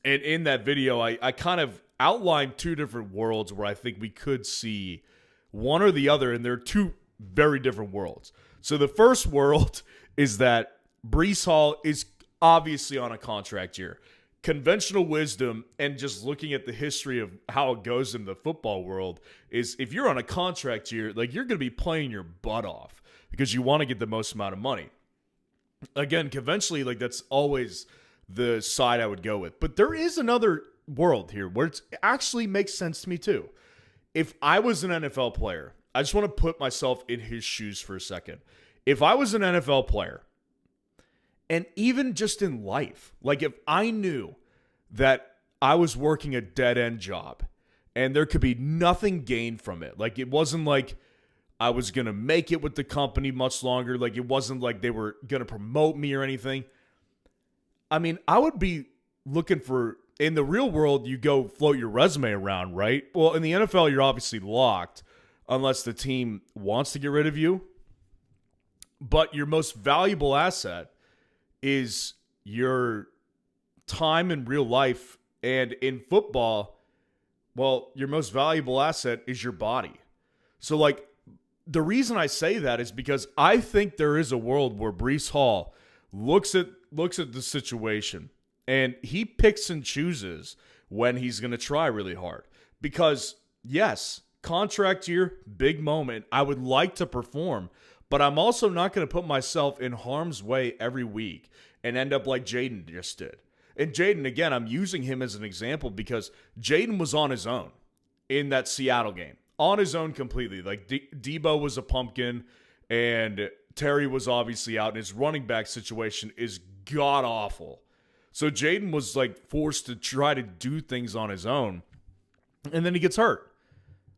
in that video, I kind of outlined 2 different worlds where I think we could see one or the other, and they're 2 very different worlds. So the first world is that Brees Hall is obviously on a contract year. conventional wisdom and just looking at the history of how it goes in the football world is if you're on a contract year, like you're going to be playing your butt off because you want to get the most amount of money. Again, conventionally, like that's always the side I would go with. But there is another world here where it actually makes sense to me too. If I was an NFL player, I just want to put myself in his shoes for a second. If I was an NFL player, and even just in life, like if I knew that I was working a dead-end job and there could be nothing gained from it, like it wasn't like I was going to make it with the company much longer, like it wasn't like they were going to promote me or anything. I mean, I would be looking for, in the real world, you go float your resume around, right? Well, in the NFL, you're obviously locked unless the team wants to get rid of you. But your most valuable asset is your time in real life. And in football, well, your most valuable asset is your body. So, like, the reason I say that is because I think there is a world where Breece Hall looks at the situation and he picks and chooses when he's going to try really hard. Because, yes, contract year, big moment. I would like to perform, but I'm also not going to put myself in harm's way every week and end up like Jaden just did. And Jaden, again, I'm using him as an example because Jaden was on his own in that Seattle game. On his own completely. Like, Debo was a pumpkin, and Terry was obviously out, and his running back situation is god-awful. So Jaden was, like, forced to try to do things on his own, and then he gets hurt,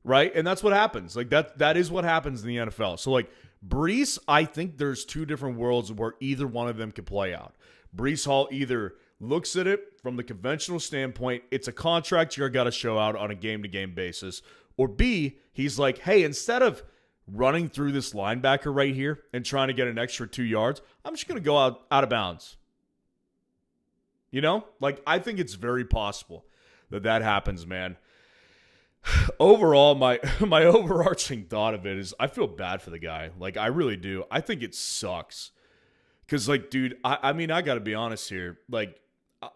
right? And that's what happens. Like, that is what happens in the NFL. So, like, Breece, I think there's two different worlds where either one of them could play out. Breece Hall either looks at it from the conventional standpoint, it's a contract you're got to show out on a game-to-game basis, or B, he's like, hey, instead of running through this linebacker right here and trying to get an extra 2 yards, I'm just going to go out of bounds. You know? Like, I think it's very possible that happens, man. Overall, my overarching thought of it is I feel bad for the guy. Like, I really do. I think it sucks. Because, like, dude, I mean, I got to be honest here. Like,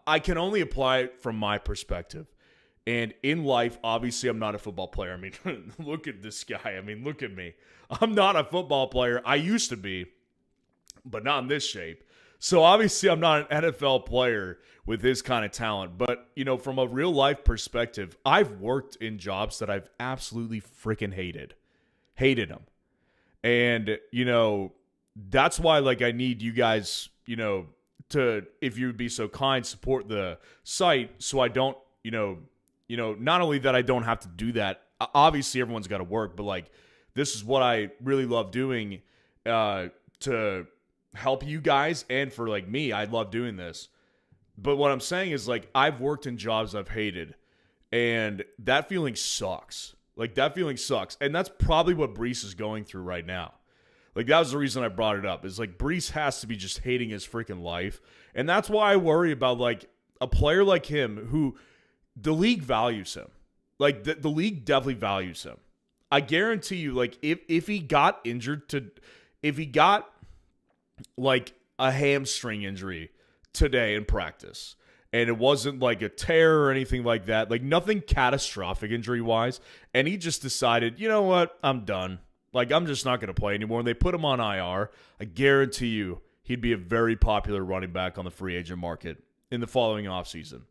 I can only apply it from my perspective. And in life, obviously, I'm not a football player. I mean, look at this guy. I mean, look at me. I'm not a football player. I used to be, but not in this shape. So, obviously, I'm not an NFL player with his kind of talent. But, you know, from a real life perspective, I've worked in jobs that I've absolutely freaking hated. Hated them. And, you know, that's why, like, I need you guys, you know, to, if you would be so kind, support the site so I don't, you know, not only that I don't have to do that. Obviously, everyone's got to work, but, like, this is what I really love doing to help you guys, and for, like, me, I love doing this. But what I'm saying is, like, I've worked in jobs I've hated, and that feeling sucks. Like, that feeling sucks, and that's probably what Breece is going through right now. Like, that was the reason I brought it up. Is like, Breece has to be just hating his freaking life, and that's why I worry about, like, a player like him who the league values him. Like, the league definitely values him. I guarantee you, like, if he got injured if he got, like, a hamstring injury today in practice, and it wasn't like a tear or anything like that, like nothing catastrophic injury-wise, and he just decided, you know what, I'm done. Like, I'm just not going to play anymore, and they put him on IR, I guarantee you he'd be a very popular running back on the free agent market in the following offseason.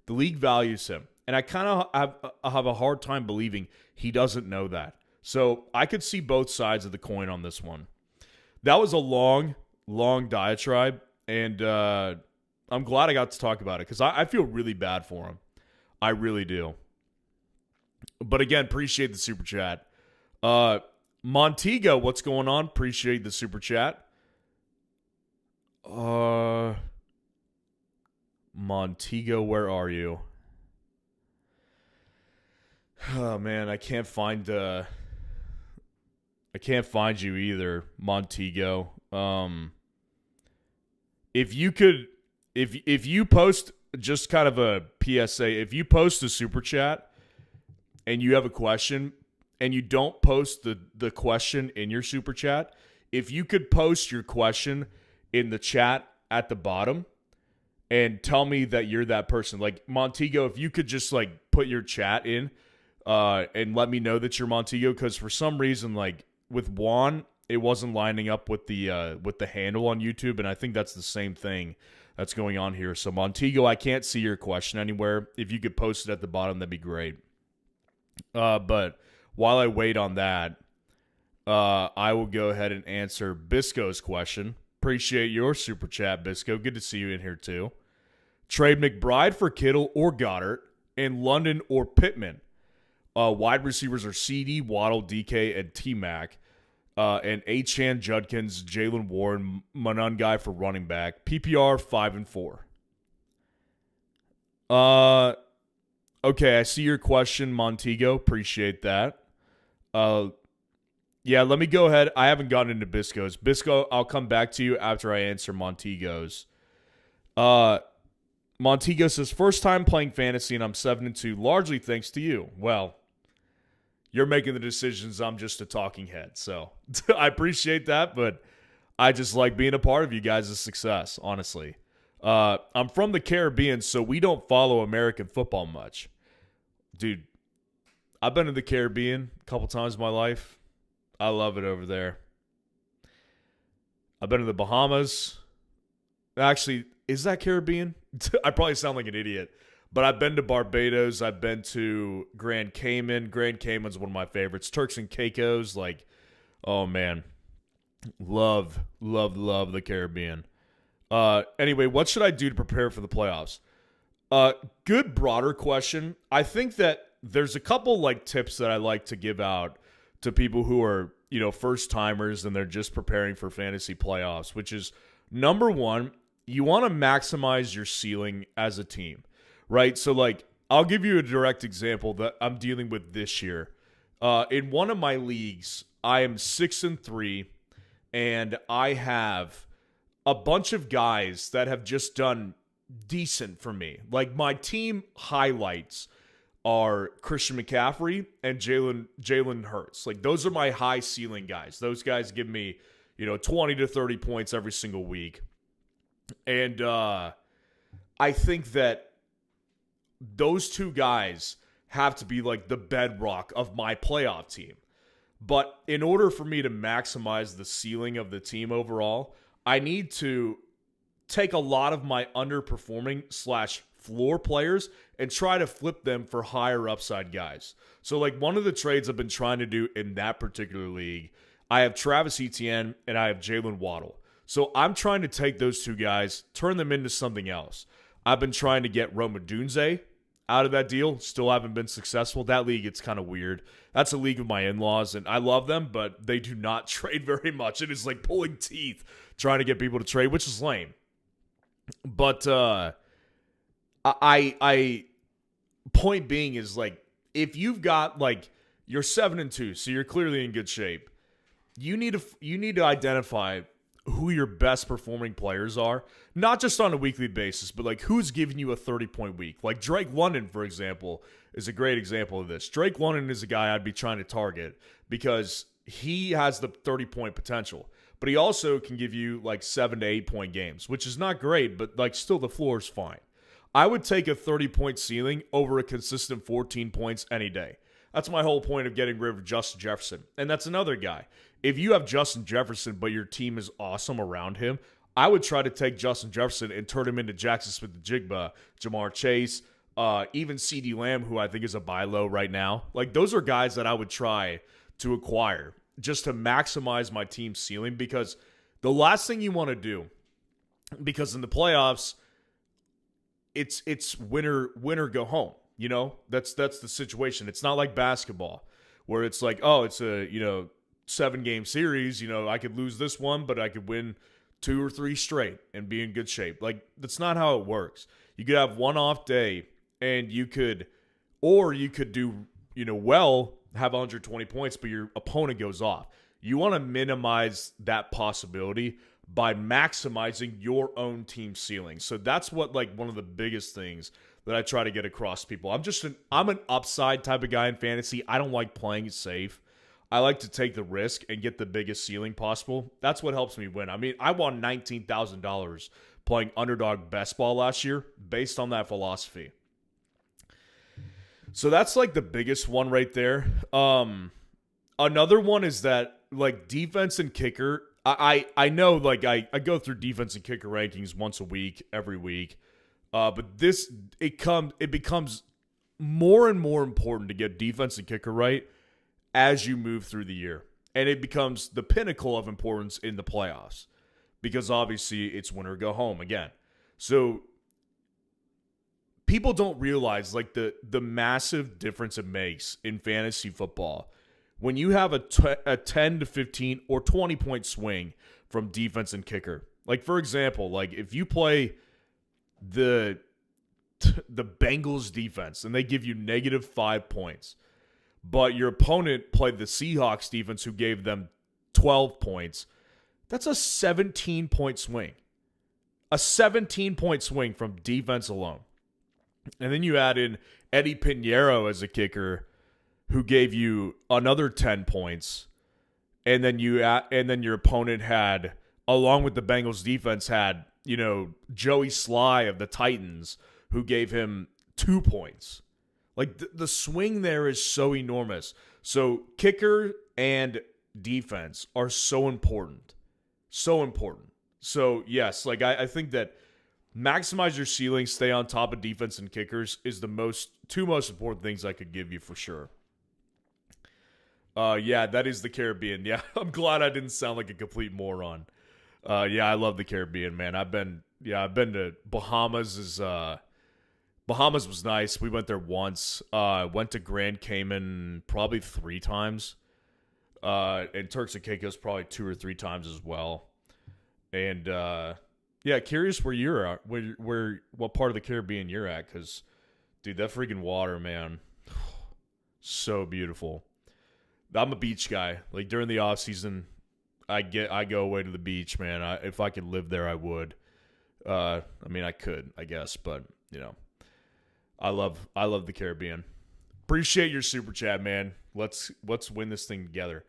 The league values him, and I kind of have a hard time believing he doesn't know that. So I could see both sides of the coin on this one. That was a long diatribe, and I'm glad I got to talk about it because I feel really bad for him. I really do. But again, appreciate the super chat. Montego, what's going on? Appreciate the super chat. Montego, where are you? Oh man, I can't find you either, Montego. If you post just kind of a PSA, if you post a super chat and you have a question and you don't post the question in your super chat, if you could post your question in the chat at the bottom, and tell me that you're that person. Like, Montego, if you could just, like, put your chat in and let me know that you're Montego, because for some reason, like, with Juan, it wasn't lining up with the handle on YouTube, and I think that's the same thing that's going on here. So, Montego, I can't see your question anywhere. If you could post it at the bottom, that'd be great. But while I wait on that, I will go ahead and answer Bisco's question. Appreciate your super chat, Bisco. Good to see you in here, too. Trade McBride for Kittle or Goddard, and London or Pittman. Wide receivers are CD, Waddle, DK, and T-Mac. And Achane, Judkins, Jalen Warren, Monangai for running back. PPR 5 and 4. Okay, I see your question, Montego. Appreciate that. Yeah, let me go ahead. I haven't gotten into Bisco's. Bisco, I'll come back to you after I answer Montego's. Montego says, first time playing fantasy and I'm 7-2, largely thanks to you. Well, you're making the decisions. I'm just a talking head. So I appreciate that, but I just like being a part of you guys' success, honestly. I'm from the Caribbean, so we don't follow American football much. Dude, I've been to the Caribbean a couple times in my life. I love it over there. I've been to the Bahamas. Actually, is that Caribbean? I probably sound like an idiot. But I've been to Barbados. I've been to Grand Cayman. Grand Cayman's one of my favorites. Turks and Caicos. Like, oh, man. Love the Caribbean. Anyway, what should I do to prepare for the playoffs? Good broader question. I think that there's a couple like tips that I like to give out to people who are, first timers and they're just preparing for fantasy playoffs, which is number one, you want to maximize your ceiling as a team, right? So like, I'll give you a direct example that I'm dealing with this year. In one of my leagues, I am 6-3 and I have a bunch of guys that have just done decent for me. Like my team highlights are Christian McCaffrey and Jalen Hurts. Like those are my high ceiling guys. Those guys give me, 20 to 30 points every single week. And I think that those two guys have to be like the bedrock of my playoff team. But in order for me to maximize the ceiling of the team overall, I need to take a lot of my underperforming / floor players and try to flip them for higher upside guys. So like one of the trades I've been trying to do in that particular league, I have Travis Etienne and I have Jalen Waddle. So I'm trying to take those two guys, turn them into something else. I've been trying to get Rome Odunze out of that deal. Still haven't been successful. That league, it's kind of weird. That's a league of my in-laws, and I love them, but they do not trade very much. It is like pulling teeth trying to get people to trade, which is lame. But I point being is like, if you've got like, you're 7-2, so you're clearly in good shape. You need to identify who your best performing players are, not just on a weekly basis, but like who's giving you a 30-point week. Like Drake London, for example, is a great example of this. Drake London is a guy I'd be trying to target because he has the 30-point potential, but he also can give you like 7 to 8 point games, which is not great, but like still the floor is fine. I would take a 30-point ceiling over a consistent 14 points any day. That's my whole point of getting rid of Justin Jefferson. And that's another guy. If you have Justin Jefferson, but your team is awesome around him, I would try to take Justin Jefferson and turn him into Jackson Smith-Njigba, Jamar Chase, even CeeDee Lamb, who I think is a buy low right now. Like, those are guys that I would try to acquire just to maximize my team's ceiling, because the last thing you want to do, because in the playoffs, it's winner go home. That's the situation. It's not like basketball where it's like, oh, it's a 7-game series. I could lose this one, but I could win 2 or 3 straight and be in good shape. Like, that's not how it works. You could have one off day and you could do, well, have 120 points, but your opponent goes off. You want to minimize that possibility by maximizing your own team ceiling. So that's what, like, one of the biggest things that I try to get across to people. I'm an upside type of guy in fantasy. I don't like playing it safe. I like to take the risk and get the biggest ceiling possible. That's what helps me win. I mean, I won $19,000 playing underdog best ball last year based on that philosophy. So that's like the biggest one right there. Another one is that like defense and kicker. I know like I go through defense and kicker rankings once a week, every week. But it becomes more and more important to get defense and kicker right as you move through the year. And it becomes the pinnacle of importance in the playoffs because obviously it's win or go home again. So people don't realize like the massive difference it makes in fantasy football when you have a 10 to 15 or 20 point swing from defense and kicker. Like for example, like if you play the Bengals defense and they give you -5 points, but your opponent played the Seahawks defense who gave them 12 points, that's a 17-point swing. A 17-point swing from defense alone. And then you add in Eddie Pinheiro as a kicker who gave you another 10 points. And then your opponent had, along with the Bengals defense, had, Joey Sly of the Titans who gave him 2 points. Like the swing there is so enormous. So kicker and defense are so important. So important. So yes, like I think that maximize your ceiling, stay on top of defense and kickers is the two most important things I could give you for sure. Yeah, that is the Caribbean. Yeah, I'm glad I didn't sound like a complete moron. Yeah, I love the Caribbean, man. I've been to Bahamas. Bahamas was nice. We went there once. Went to Grand Cayman probably 3 times. And Turks and Caicos probably 2 or 3 times as well. And yeah, curious where you're at, what part of the Caribbean you're at, because dude, that freaking water, man, so beautiful. I'm a beach guy. Like during the off season, I go away to the beach, man. If I could live there, I would. I mean, I could, I guess, but I love the Caribbean. Appreciate your super chat, man. Let's win this thing together.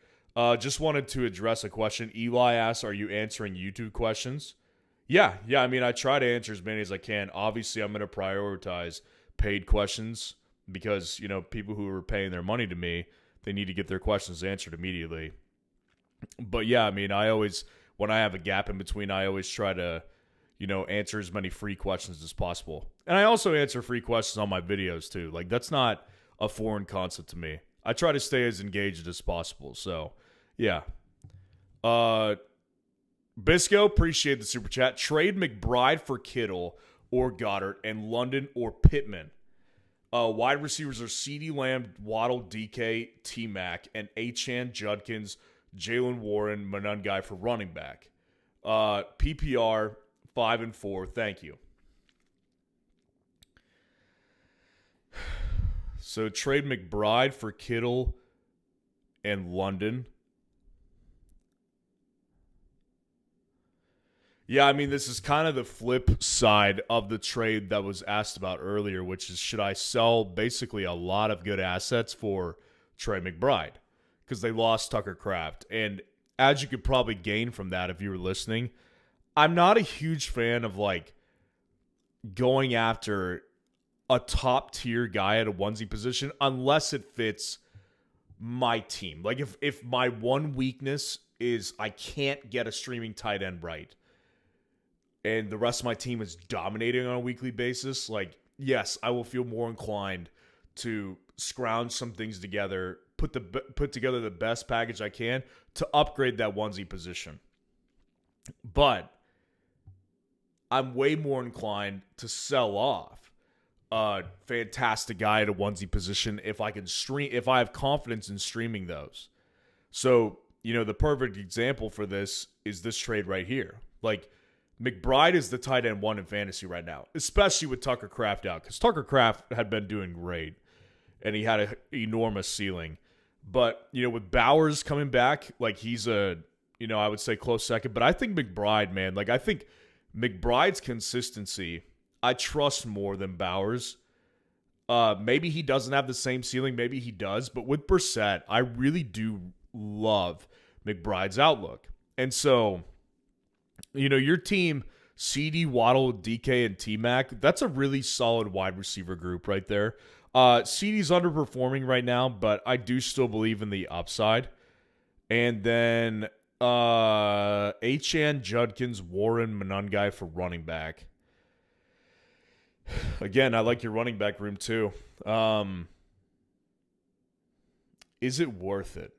Just wanted to address a question. Eli asks, "Are you answering YouTube questions?" Yeah. I mean, I try to answer as many as I can. Obviously, I'm going to prioritize paid questions because people who are paying their money to me, they need to get their questions answered immediately. But yeah, I mean, when I have a gap in between, I always try to, answer as many free questions as possible. And I also answer free questions on my videos too. Like that's not a foreign concept to me. I try to stay as engaged as possible. So yeah. Bisco, appreciate the super chat. Trade McBride for Kittle or Goddard and London or Pittman. Wide receivers are CeeDee Lamb, Waddle, DK, T-Mac, and Achane, Judkins, Jalen Warren, Monungai for running back. PPR 5 and 4. Thank you. So trade McBride for Kittle and London. Yeah, I mean, this is kind of the flip side of the trade that was asked about earlier, which is should I sell basically a lot of good assets for Trey McBride? Because they lost Tucker Kraft. And as you could probably gain from that if you were listening, I'm not a huge fan of like going after a top tier guy at a onesie position unless it fits my team. Like if my one weakness is I can't get a streaming tight end right, and the rest of my team is dominating on a weekly basis, like, yes, I will feel more inclined to scrounge some things together, put together the best package I can to upgrade that onesie position. But I'm way more inclined to sell off a fantastic guy at a onesie position if I have confidence in streaming those. So, the perfect example for this is this trade right here. Like, McBride is the tight end 1 in fantasy right now, especially with Tucker Kraft out, because Tucker Kraft had been doing great, and he had an enormous ceiling. But, with Bowers coming back, like he's I would say close second. But I think McBride, man, like I think McBride's consistency, I trust more than Bowers. Maybe he doesn't have the same ceiling. Maybe he does. But with Brissett, I really do love McBride's outlook. And so, your team CD, Waddle, DK, and T-Mac, that's a really solid wide receiver group right there. CD's underperforming right now, but I do still believe in the upside. And then Achane, Judkins, Warren, Monangai for running back. Again, I like your running back room too. Is it worth it?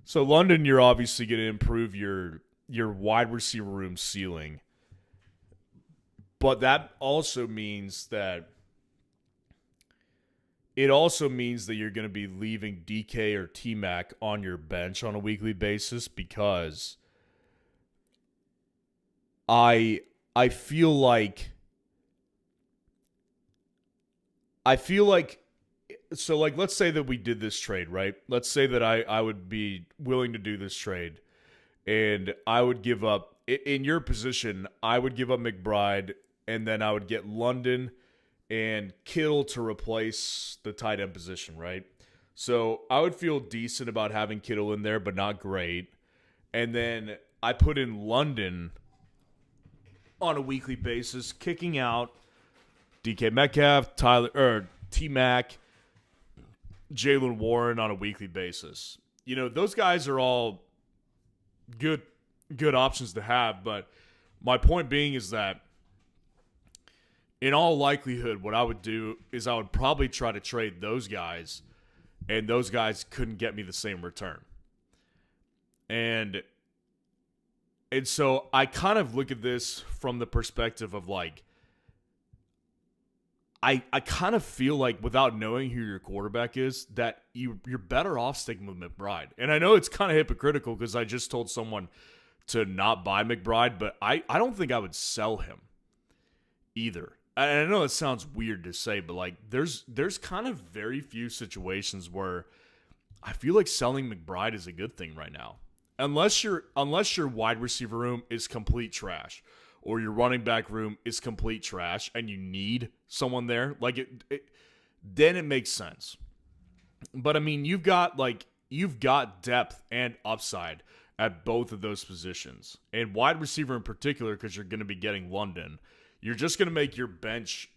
So London, you're obviously going to improve your wide receiver room ceiling. But that also means that you're going to be leaving DK or T-Mac on your bench on a weekly basis, because I feel like so, like, let's say that we did this trade, right? Let's say that I would be willing to do this trade, and I would give up, in your position, I would give up McBride, and then I would get London and Kittle to replace the tight end position, right? So I would feel decent about having Kittle in there, but not great. And then I put in London on a weekly basis, kicking out DK Metcalf, T-Mac, Jaylen Warren on a weekly basis. You know, those guys are all good options to have, but my point being is that in all likelihood, what I would do is I would probably try to trade those guys, and those guys couldn't get me the same return. And so I kind of look at this from the perspective of, like, I kind of feel like, without knowing who your quarterback is, that you're better off sticking with McBride. And I know it's kind of hypocritical because I just told someone to not buy McBride, but I don't think I would sell him either. And I know it sounds weird to say, but, like, there's kind of very few situations where I feel like selling McBride is a good thing right now. Unless your wide receiver room is complete trash, or your running back room is complete trash, and you need someone there, like, then it makes sense. But I mean, you've got depth and upside at both of those positions, and wide receiver in particular, because you're going to be getting London. You're just going to make your bench,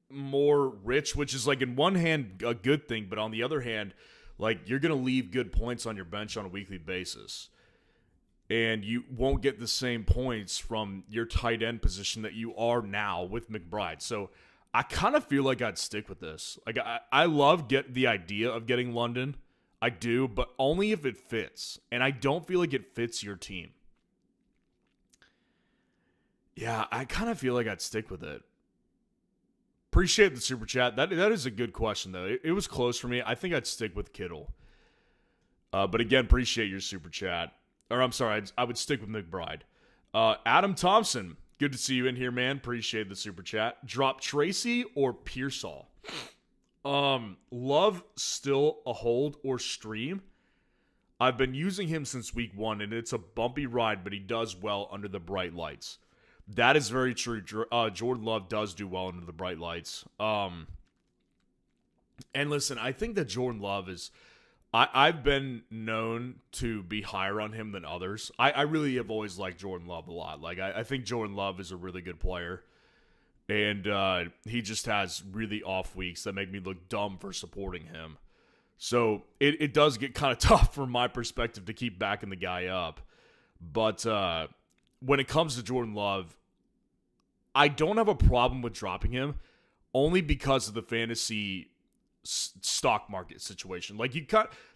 more rich, which is, like, in one hand a good thing, but on the other hand, like, you're going to leave good points on your bench on a weekly basis. And you won't get the same points from your tight end position that you are now with McBride. So I kind of feel like I'd stick with this. Like, I love the idea of getting London. I do, but only if it fits. And I don't feel like it fits your team. Yeah, I kind of feel like I'd stick with it. Appreciate the super chat. That is a good question, though. It was close for me. I think I'd stick with Kittle. But again, appreciate your super chat. Or I'm sorry, I would stick with McBride. Adam Thompson, good to see you in here, man. Appreciate the super chat. Drop Tracy or Pearsall? Love still a hold or stream? I've been using him since week 1, and it's a bumpy ride, but he does well under the bright lights. That is very true. Jordan Love does do well under the bright lights. And listen, I think that Jordan Love is... I've been known to be higher on him than others. I really have always liked Jordan Love a lot. Like, I think Jordan Love is a really good player. And he just has really off weeks that make me look dumb for supporting him. So it does get kind of tough from my perspective to keep backing the guy up. But when it comes to Jordan Love, I don't have a problem with dropping him, only because of the fantasy stock market situation. Like,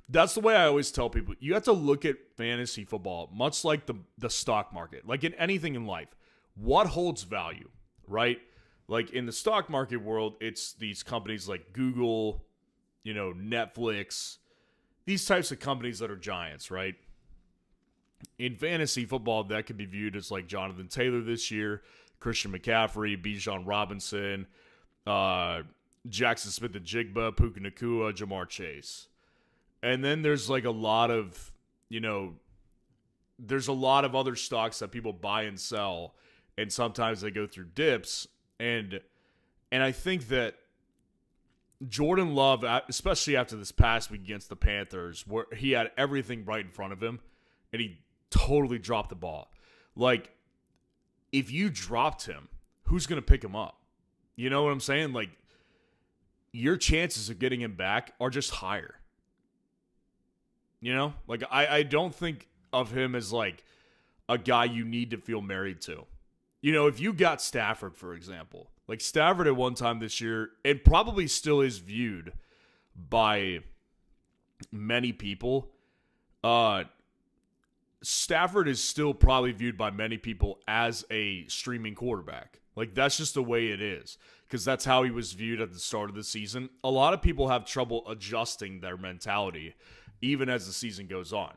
that's the way I always tell people. You have to look at fantasy football much like the stock market. Like in anything in life, what holds value, right? Like in the stock market world, it's these companies like Google, Netflix, these types of companies that are giants, right? In fantasy football, that could be viewed as like Jonathan Taylor this year, Christian McCaffrey, Bijan Robinson, Jackson Smith-Njigba, Puka Nacua, Jamar Chase. And then there's like a lot of, there's a lot of other stocks that people buy and sell, and sometimes they go through dips. And I think that Jordan Love, especially after this past week against the Panthers, where he had everything right in front of him, and he totally dropped the ball. Like, if you dropped him, who's going to pick him up? You know what I'm saying? Like, your chances of getting him back are just higher. You know? Like, I don't think of him as, like, a guy you need to feel married to. You know, if you got Stafford, for example, like Stafford at one time this year, it probably still is viewed by many people. Stafford is still probably viewed by many people as a streaming quarterback. Like, that's just the way it is, because that's how he was viewed at the start of the season. A lot of people have trouble adjusting their mentality even as the season goes on.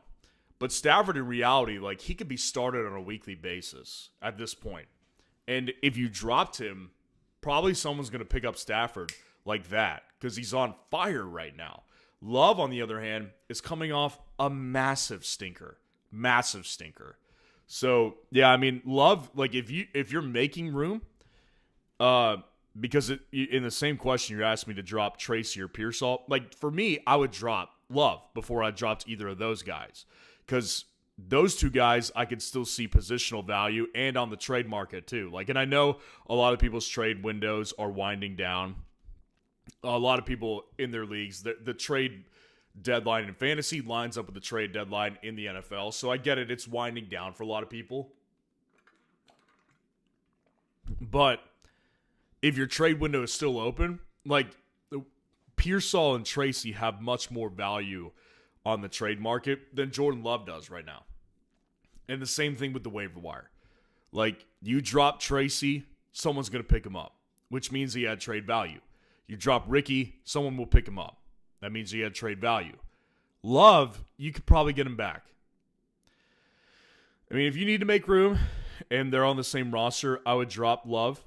But Stafford, in reality, like, he could be started on a weekly basis at this point. And if you dropped him, probably someone's going to pick up Stafford like that, because he's on fire right now. Love, on the other hand, is coming off a massive stinker. Massive stinker. So, yeah, I mean, Love, like, if you're making room, because in the same question you asked me to drop Tracy or Pearsall, like, for me, I would drop Love before I dropped either of those guys. Because those two guys, I could still see positional value and on the trade market too. Like, and I know a lot of people's trade windows are winding down. A lot of people in their leagues, the trade deadline in fantasy lines up with the trade deadline in the NFL. So I get it. It's winding down for a lot of people. But if your trade window is still open, like, Pearsall and Tracy have much more value on the trade market than Jordan Love does right now. And the same thing with the waiver wire. Like, you drop Tracy, someone's going to pick him up, which means he had trade value. You drop Ricky, someone will pick him up. That means he had trade value. Love, you could probably get him back. I mean, if you need to make room and they're on the same roster, I would drop Love.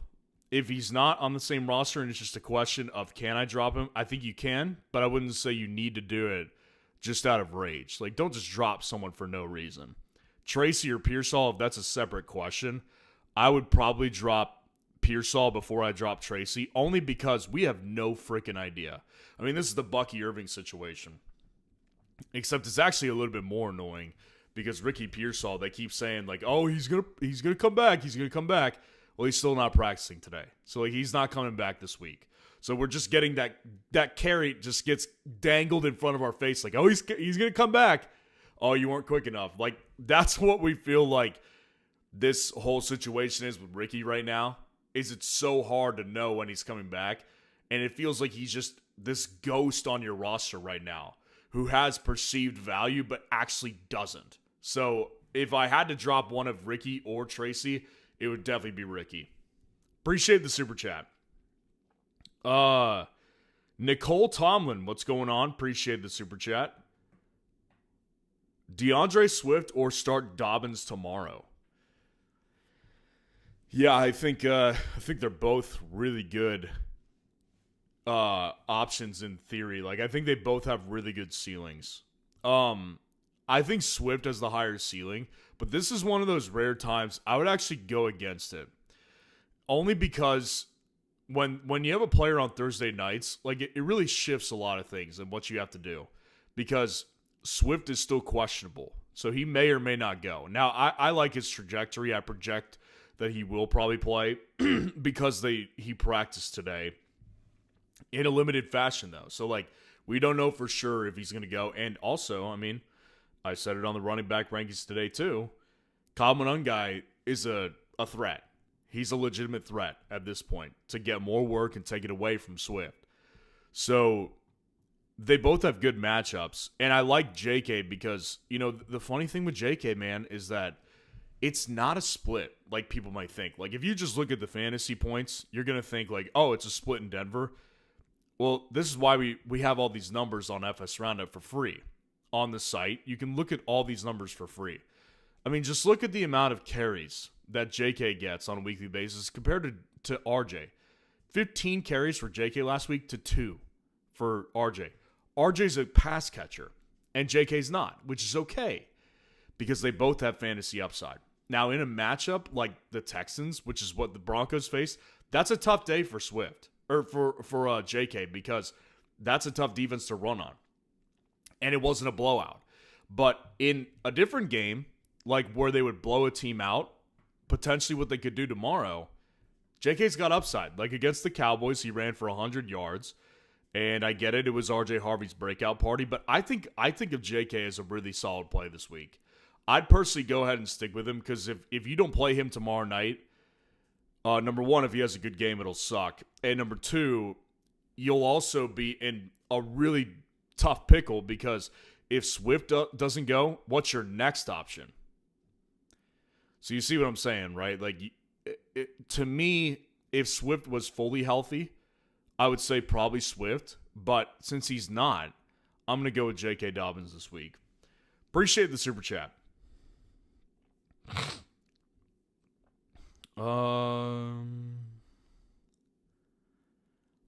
If he's not on the same roster and it's just a question of can I drop him, I think you can, but I wouldn't say you need to do it just out of rage. Like, don't just drop someone for no reason. Tracy or Pearsall, if that's a separate question, I would probably drop Pearsall before I drop Tracy, only because we have no freaking idea. I mean, this is the Bucky Irving situation. Except it's actually a little bit more annoying because Ricky Pearsall, they keep saying, like, oh, he's gonna come back, he's gonna come back. Well, he's still not practicing today. So, like, he's not coming back this week. So we're just getting that carry just gets dangled in front of our face. Like, oh, he's going to come back. Oh, you weren't quick enough. Like, that's what we feel like this whole situation is with Ricky right now, is it's so hard to know when he's coming back. And it feels like he's just this ghost on your roster right now who has perceived value but actually doesn't. So if I had to drop one of Ricky or Tracy, it would definitely be Ricky. Appreciate the super chat. Nicole Tomlin, what's going on? Appreciate the super chat. DeAndre Swift or start Dobbins tomorrow? Yeah, I think they're both really good options in theory. Like, I think they both have really good ceilings. I think Swift has the higher ceiling, but this is one of those rare times I would actually go against it. Only because when you have a player on Thursday nights, like, it really shifts a lot of things and what you have to do, because Swift is still questionable, so he may or may not go. Now, I like his trajectory. I project that he will probably play because he practiced today in a limited fashion, though. So, like, we don't know for sure if he's going to go. And also, I mean, I said it on the running back rankings today too. Kyle Monangai is a threat. He's a legitimate threat at this point to get more work and take it away from Swift. So they both have good matchups. And I like JK because, you know, the funny thing with JK, man, is that it's not a split like people might think. Like, if you just look at the fantasy points, you're going to think like, oh, it's a split in Denver. Well, this is why we have all these numbers on FS Roundup for free on the site. You can look at all these numbers for free. I mean, just look at the amount of carries that JK gets on a weekly basis compared to RJ. 15 carries for JK last week to 2 for RJ. RJ's a pass catcher, and JK's not, which is okay because they both have fantasy upside. Now, in a matchup like the Texans, which is what the Broncos face, that's a tough day for Swift. or for JK, because that's a tough defense to run on. And it wasn't a blowout. But in a different game, like where they would blow a team out, potentially what they could do tomorrow, JK's got upside. Like against the Cowboys, he ran for 100 yards. And I get it, it was RJ Harvey's breakout party, but I think of JK as a really solid play this week. I'd personally go ahead and stick with him, because if you don't play him tomorrow night, number one, if he has a good game, it'll suck. And number two, you'll also be in a really tough pickle, because if Swift doesn't go, what's your next option? So you see what I'm saying, right? Like, to me, if Swift was fully healthy, I would say probably Swift, but since he's not, I'm going to go with J.K. Dobbins this week. Appreciate the super chat.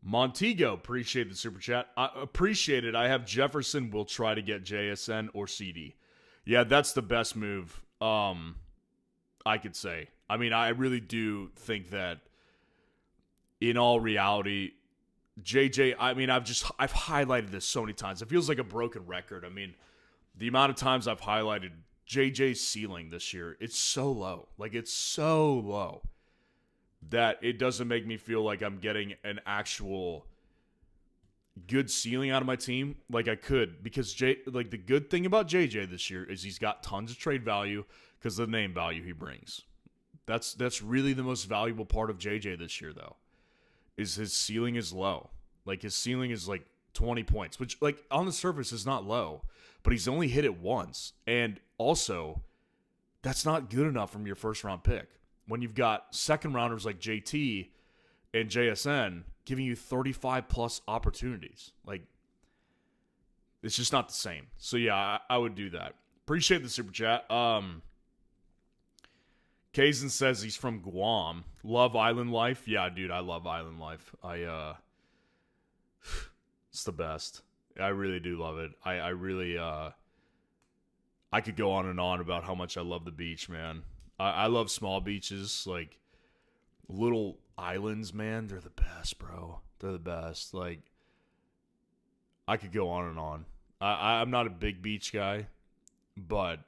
Montego, appreciate the super chat. I appreciate it. I have Jefferson will try to get JSN or CD. Yeah, that's the best move, I could say. I mean, I really do think that in all reality, JJ, I mean, I've highlighted this so many times. It feels like a broken record. I mean, the amount of times I've highlighted JJ's ceiling this year, it's so low. Like, it's so low that it doesn't make me feel like I'm getting an actual good ceiling out of my team like I could. Because, the good thing about JJ this year is he's got tons of trade value because of the name value he brings. That's really the most valuable part of JJ this year, though. Is his ceiling is low. Like, his ceiling is like 20 points, which, like, on the surface is not low, but he's only hit it once. And also, that's not good enough from your first-round pick. When you've got second-rounders like JT and JSN giving you 35-plus opportunities. Like, it's just not the same. So, yeah, I would do that. Appreciate the super chat. Kazan says he's from Guam. Love island life. Yeah, dude, I love island life. It's the best. I really do love it. I really, I could go on and on about how much I love the beach, man. I love small beaches, like little islands, man. They're the best, bro. They're the best. Like, I could go on and on. I'm not a big beach guy, but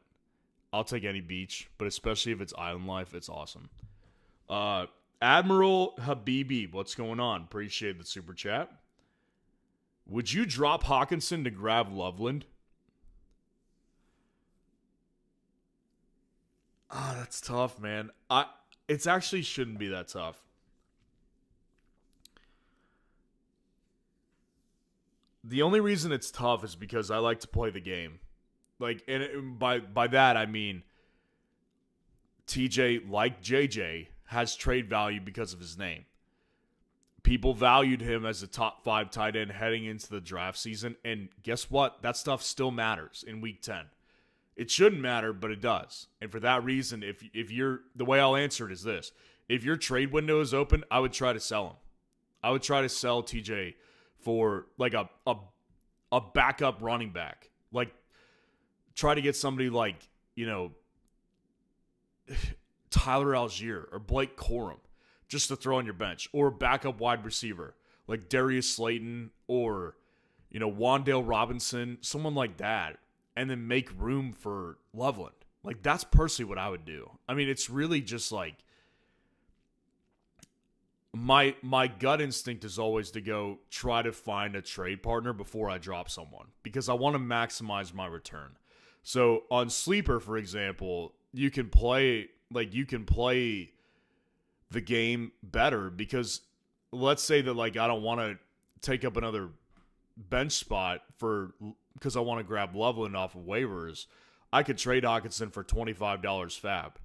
I'll take any beach, but especially if it's island life, it's awesome. Admiral Habibi, what's going on? Appreciate the super chat. Would you drop Hawkinson to grab Loveland? That's tough, man. It actually shouldn't be that tough. The only reason it's tough is because I like to play the game. Like, and by that I mean TJ, like JJ, has trade value because of his name. People valued him as a top 5 tight end heading into the draft season, and guess what? That stuff still matters in week 10. It shouldn't matter, but it does. And for that reason, if you're, the way I'll answer it is this: if your trade window is open, I would try to sell him. I would try to sell TJ for like a backup running back. Like, try to get somebody like, Tyler Algier or Blake Corum just to throw on your bench, or a backup wide receiver like Darius Slayton or, Wan'Dale Robinson, someone like that, and then make room for Loveland. Like, that's personally what I would do. I mean, it's really just like my gut instinct is always to go try to find a trade partner before I drop someone, because I want to maximize my return. So on Sleeper, for example, you can play the game better, because let's say that, like, I don't want to take up another bench spot because I want to grab Loveland off of waivers. I could trade Hawkinson for $25 fab,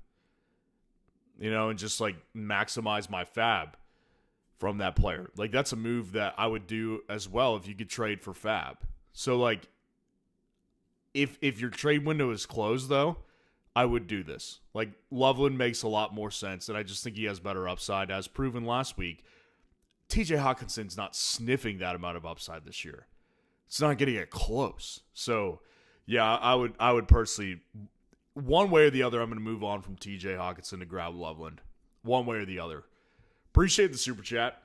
and just like maximize my fab from that player. Like, that's a move that I would do as well if you could trade for fab. So, like, if your trade window is closed, though, I would do this. Like, Loveland makes a lot more sense, and I just think he has better upside, as proven last week. TJ Hawkinson's not sniffing that amount of upside this year. It's not getting it close. So, yeah, I would personally, one way or the other, I'm going to move on from TJ Hawkinson to grab Loveland. One way or the other. Appreciate the super chat.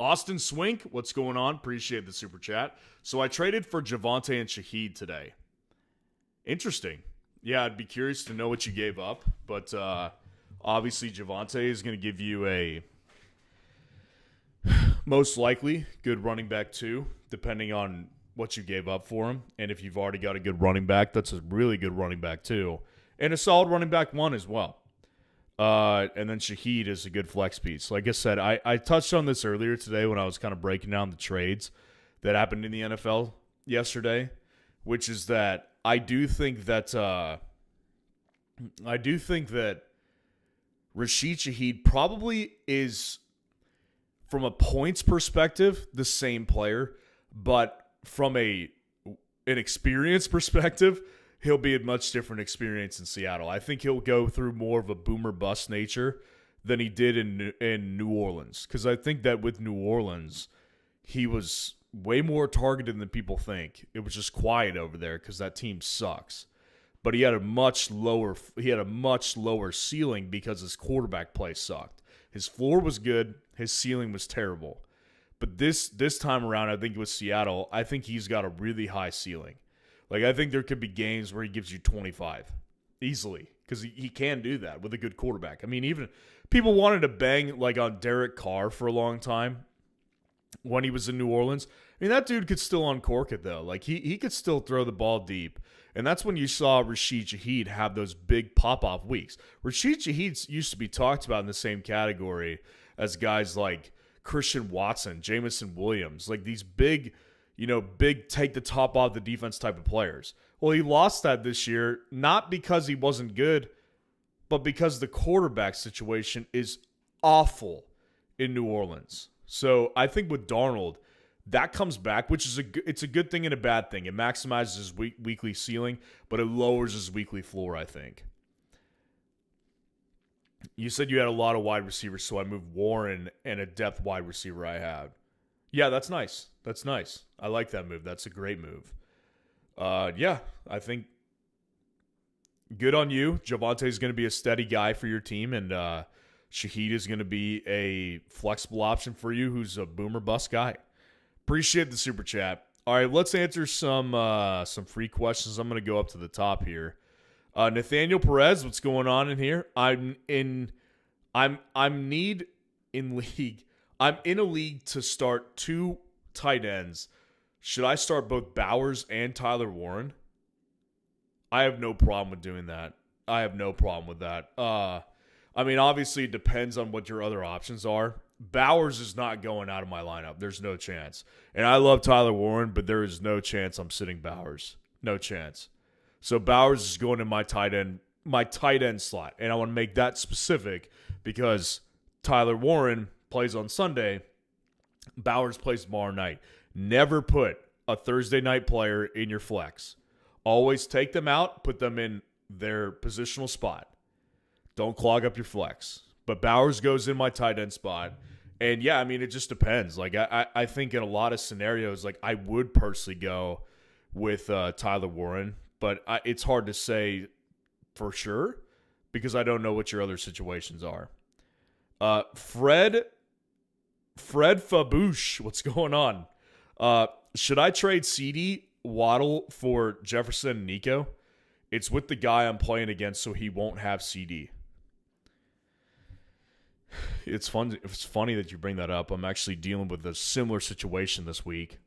Austin Swink, what's going on? Appreciate the super chat. So I traded for Javonte and Shaheed today. Interesting. Yeah, I'd be curious to know what you gave up. But obviously Javonte is going to give you a most likely good running back too, depending on what you gave up for him. And if you've already got a good running back, that's a really good running back too. And a solid running back one as well. And then Shaheed is a good flex piece. Like I said, I touched on this earlier today when I was kind of breaking down the trades that happened in the NFL yesterday, which is that I do think that Rashid Shaheed probably is, from a points perspective, the same player, but from an experience perspective, he'll be a much different experience in Seattle. I think he'll go through more of a boomer bust nature than he did in New Orleans. Because I think that with New Orleans, he was way more targeted than people think. It was just quiet over there because that team sucks. But he had a much lower ceiling because his quarterback play sucked. His floor was good, his ceiling was terrible. But this time around, I think with Seattle, I think he's got a really high ceiling. Like, I think there could be games where he gives you 25 easily because he can do that with a good quarterback. I mean, even people wanted to bang like on Derek Carr for a long time when he was in New Orleans. I mean, that dude could still uncork it, though. Like, he could still throw the ball deep. And that's when you saw Rashid Shaheed have those big pop-off weeks. Rashid Shaheed used to be talked about in the same category as guys like Christian Watson, Jamison Williams, like these big take the top off the defense type of players. Well, he lost that this year, not because he wasn't good, but because the quarterback situation is awful in New Orleans. So I think with Darnold, that comes back, which is it's a good thing and a bad thing. It maximizes his weekly ceiling, but it lowers his weekly floor, I think. You said you had a lot of wide receivers, so I moved Warren and a depth wide receiver I had. Yeah, that's nice. That's nice. I like that move. That's a great move. Yeah, I think good on you. Javonte is going to be a steady guy for your team, and Shaheed is going to be a flexible option for you who's a boomer bust guy. Appreciate the super chat. All right, let's answer some free questions. I'm going to go up to the top here. Nathaniel Perez, what's going on in here? I'm in a league to start 2 tight ends. Should I start both Bowers and Tyler Warren? I have no problem with doing that. I have no problem with that. I mean, obviously it depends on what your other options are. Bowers is not going out of my lineup. There's no chance. And I love Tyler Warren, but there is no chance I'm sitting Bowers. No chance. So Bowers is going in my tight end slot. And I want to make that specific because Tyler Warren plays on Sunday. Bowers plays tomorrow night. Never put a Thursday night player in your flex. Always take them out, put them in their positional spot. Don't clog up your flex. But Bowers goes in my tight end spot. And yeah, I mean, it just depends. Like, I think in a lot of scenarios, like, I would personally go with Tyler Warren. But it's hard to say for sure because I don't know what your other situations are. Fred Fabouche, what's going on? Should I trade CD, Waddle for Jefferson and Nico? It's with the guy I'm playing against, so he won't have CD. It's funny that you bring that up. I'm actually dealing with a similar situation this week.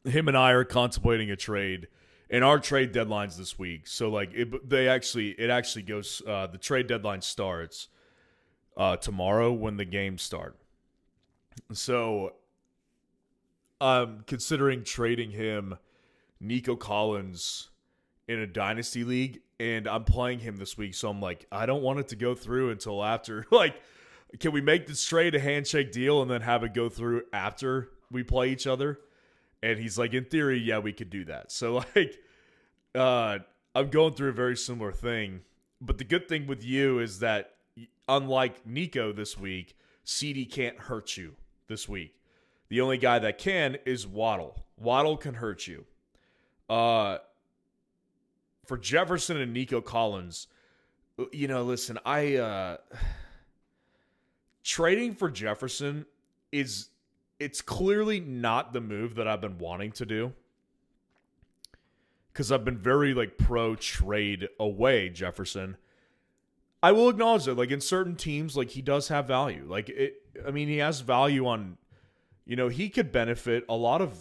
Him and I are contemplating a trade, and our trade deadline's this week. So like it actually goes. The trade deadline starts tomorrow when the games start. So I'm considering trading him Nico Collins in a dynasty league, and I'm playing him this week. So I'm like, I don't want it to go through until after. Like, can we make this trade a handshake deal and then have it go through after we play each other? And he's like, in theory, yeah, we could do that. So, like, I'm going through a very similar thing. But the good thing with you is that, unlike Nico this week, CD can't hurt you this week. The only guy that can is Waddle. Waddle can hurt you. For Jefferson and Nico Collins, listen, trading for Jefferson it's clearly not the move that I've been wanting to do. Because I've been very, pro trade away Jefferson. I will acknowledge that, in certain teams, he does have value. He has value on, he could benefit a lot of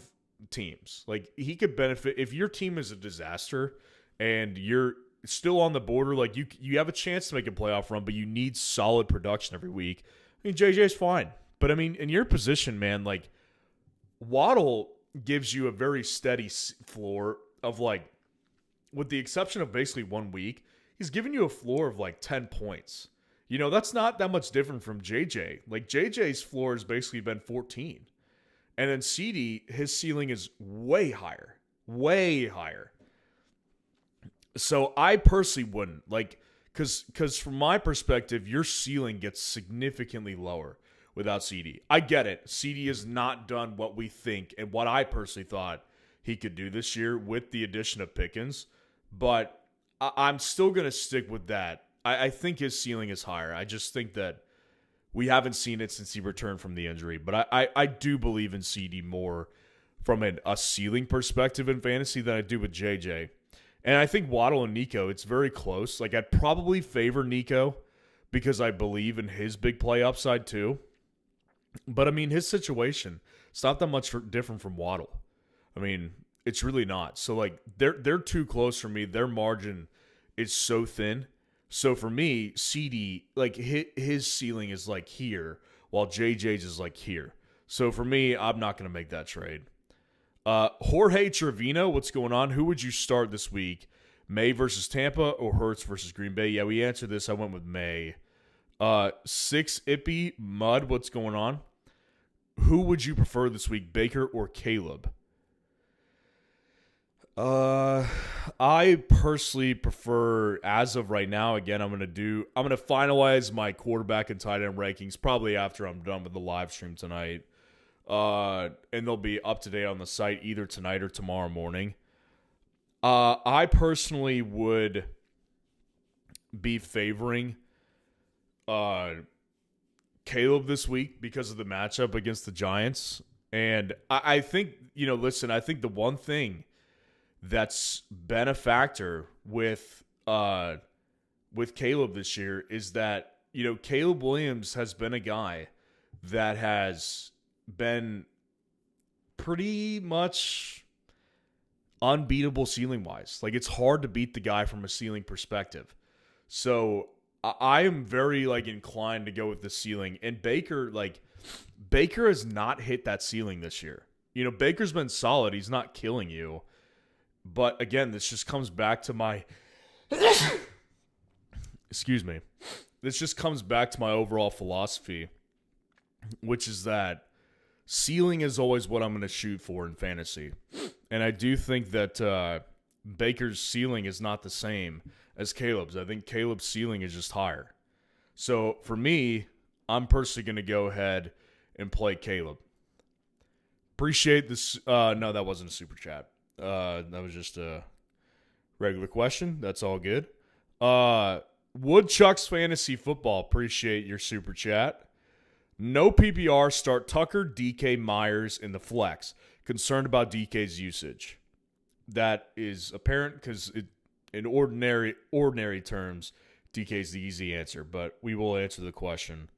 teams. He could benefit if your team is a disaster and you're still on the border, you have a chance to make a playoff run, but you need solid production every week. JJ's fine. But, in your position, man, Waddle gives you a very steady floor of, with the exception of basically 1 week, he's giving you a floor of 10 points. That's not that much different from JJ. JJ's floor has basically been 14. And then CD, his ceiling is way higher. Way higher. So I personally wouldn't. Because from my perspective, your ceiling gets significantly lower without CD. I get it. CD has not done what we think and what I personally thought he could do this year with the addition of Pickens. But I'm still going to stick with that. I think his ceiling is higher. I just think that we haven't seen it since he returned from the injury. But I do believe in CD more from a ceiling perspective in fantasy than I do with JJ. And I think Waddle and Nico, it's very close. I'd probably favor Nico because I believe in his big play upside too. But, his situation, it's not that much different from Waddle. It's really not. So, they're too close for me. Their margin is so thin. So, for me, CD, his ceiling is, here, while JJ's is, here. So, for me, I'm not going to make that trade. Jorge Trevino, what's going on? Who would you start this week? May versus Tampa or Hurts versus Green Bay? Yeah, we answered this. I went with May. 6 Ippy Mud, what's going on? Who would you prefer this week, Baker or Caleb? I personally prefer, as of right now, again, I'm going to finalize my quarterback and tight end rankings probably after I'm done with the live stream tonight. And they'll be up to date on the site either tonight or tomorrow morning. I personally would be favoring Caleb this week because of the matchup against the Giants. And I think, I think the one thing that's been a factor with Caleb this year is that, Caleb Williams has been a guy that has been pretty much unbeatable ceiling-wise. It's hard to beat the guy from a ceiling perspective. So I am very, inclined to go with the ceiling. And Baker has not hit that ceiling this year. Baker's been solid. He's not killing you. But, again, this just comes back to my excuse me. This just comes back to my overall philosophy, which is that ceiling is always what I'm going to shoot for in fantasy. And I do think that Baker's ceiling is not the same as Caleb's. I think Caleb's ceiling is just higher. So for me, I'm personally going to go ahead and play Caleb. Appreciate this. No, that wasn't a super chat. That was just a regular question. That's all good. Woodchuck's Fantasy Football. Appreciate your super chat. No PPR, start Tucker, DK, Myers in the flex. Concerned about DK's usage. That is apparent because in ordinary terms, DK is the easy answer, but we will answer the question.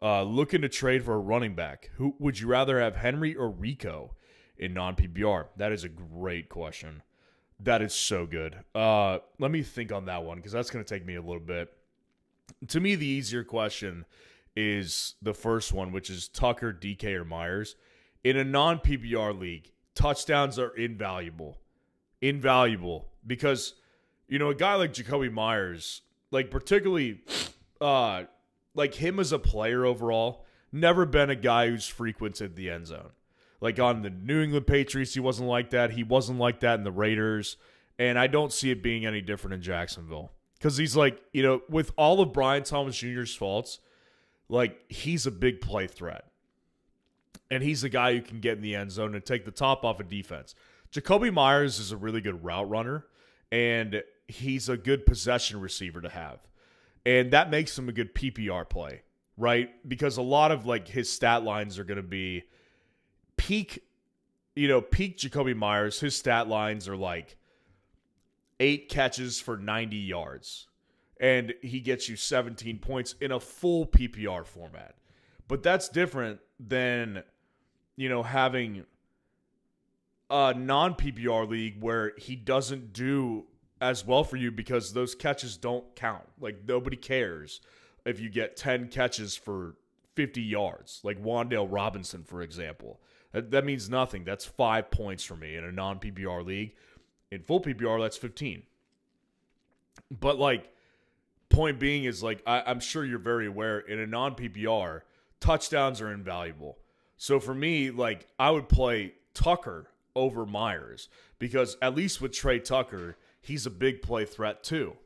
Looking to trade for a running back. Who would you rather have, Henry or Rico in non-PPR? That is a great question. That is so good. Let me think on that one because that's going to take me a little bit. To me, the easier question is the first one, which is Tucker, DK, or Myers. In a non-PPR league, touchdowns are invaluable. Invaluable. Because, a guy like Jacoby Myers, particularly, him as a player overall, never been a guy who's frequented the end zone. On the New England Patriots, he wasn't like that. He wasn't like that in the Raiders. And I don't see it being any different in Jacksonville. Because he's with all of Brian Thomas Jr.'s faults, he's a big play threat. And he's a guy who can get in the end zone and take the top off of defense. Jacoby Myers is a really good route runner, and he's a good possession receiver to have. And that makes him a good PPR play. right? Because a lot of like his stat lines are going to be peak Jacoby Myers. His stat lines are like 8 catches for 90 yards. And he gets you 17 points in a full PPR format. But that's different than, having a non-PPR league where he doesn't do as well for you because those catches don't count. Like, nobody cares if you get 10 catches for 50 yards, like Wan'Dale Robinson, for example. That means nothing. That's 5 points for me in a non-PPR league. In full PPR, that's 15. But, like, point being is, like, I'm sure you're very aware, in a non-PPR, touchdowns are invaluable. So for me, like, I would play Tucker over Myers because at least with Trey Tucker, he's a big play threat too.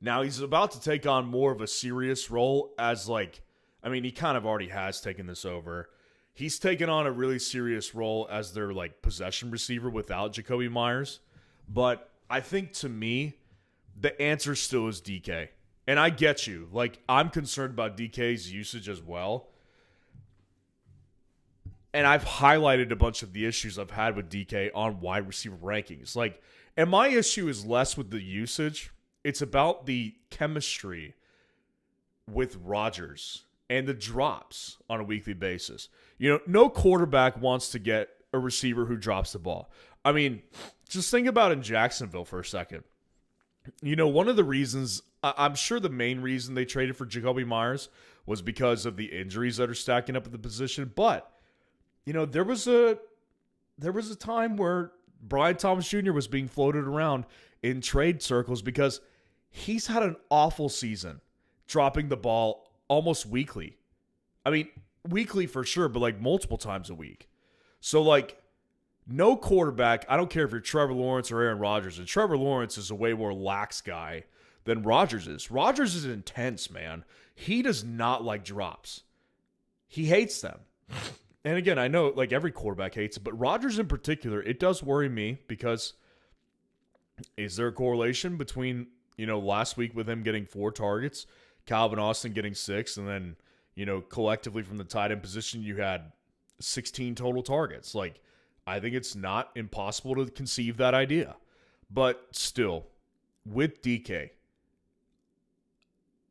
Now he's about to take on more of a serious role as he kind of already has taken this over. He's taken on a really serious role as their like possession receiver without Jacoby Myers. But I think to me, the answer still is DK. And I get you. Like, I'm concerned about DK's usage as well. And I've highlighted a bunch of the issues I've had with DK on wide receiver rankings. Like, and my issue is less with the usage. It's about the chemistry with Rodgers and the drops on a weekly basis. No quarterback wants to get a receiver who drops the ball. I mean, just think about in Jacksonville for a second. One of the reasons, I'm sure the main reason they traded for Jacoby Myers was because of the injuries that are stacking up at the position. But, there was a time where Brian Thomas Jr. was being floated around in trade circles because he's had an awful season dropping the ball almost weekly. I mean, weekly for sure, but like multiple times a week. So like no quarterback, I don't care if you're Trevor Lawrence or Aaron Rodgers, and Trevor Lawrence is a way more lax guy than Rodgers is. Rodgers is intense, man. He does not like drops. He hates them. And again, I know like every quarterback hates it, but Rodgers in particular, it does worry me because is there a correlation between, last week with him getting 4 targets, Calvin Austin getting 6, and then, collectively from the tight end position, you had 16 total targets. Like, I think it's not impossible to conceive that idea. But still, with DK,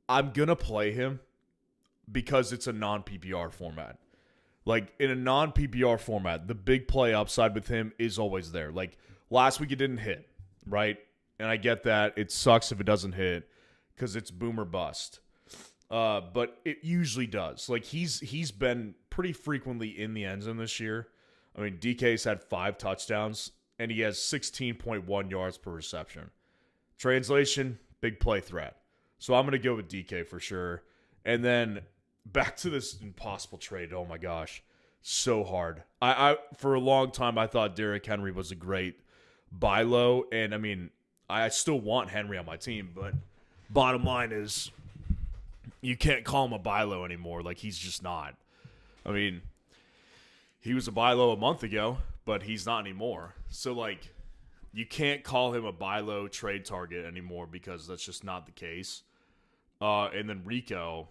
I'm going to play him because it's a non-PPR format. Like, in a non-PPR format, the big play upside with him is always there. Like, last week it didn't hit, right? And I get that. It sucks if it doesn't hit because it's boom or bust. But it usually does. Like, he's been pretty frequently in the end zone this year. I mean, DK's had 5 touchdowns, and he has 16.1 yards per reception. Translation, big play threat. So I'm going to go with DK for sure. And then back to this impossible trade. Oh, my gosh. So hard. I for a long time, I thought Derrick Henry was a great buy low. And, I mean, I still want Henry on my team. But bottom line is you can't call him a buy low anymore. Like, he's just not. I mean, he was a buy low a month ago, but he's not anymore. So, like, you can't call him a buy low trade target anymore because that's just not the case. And then Rico,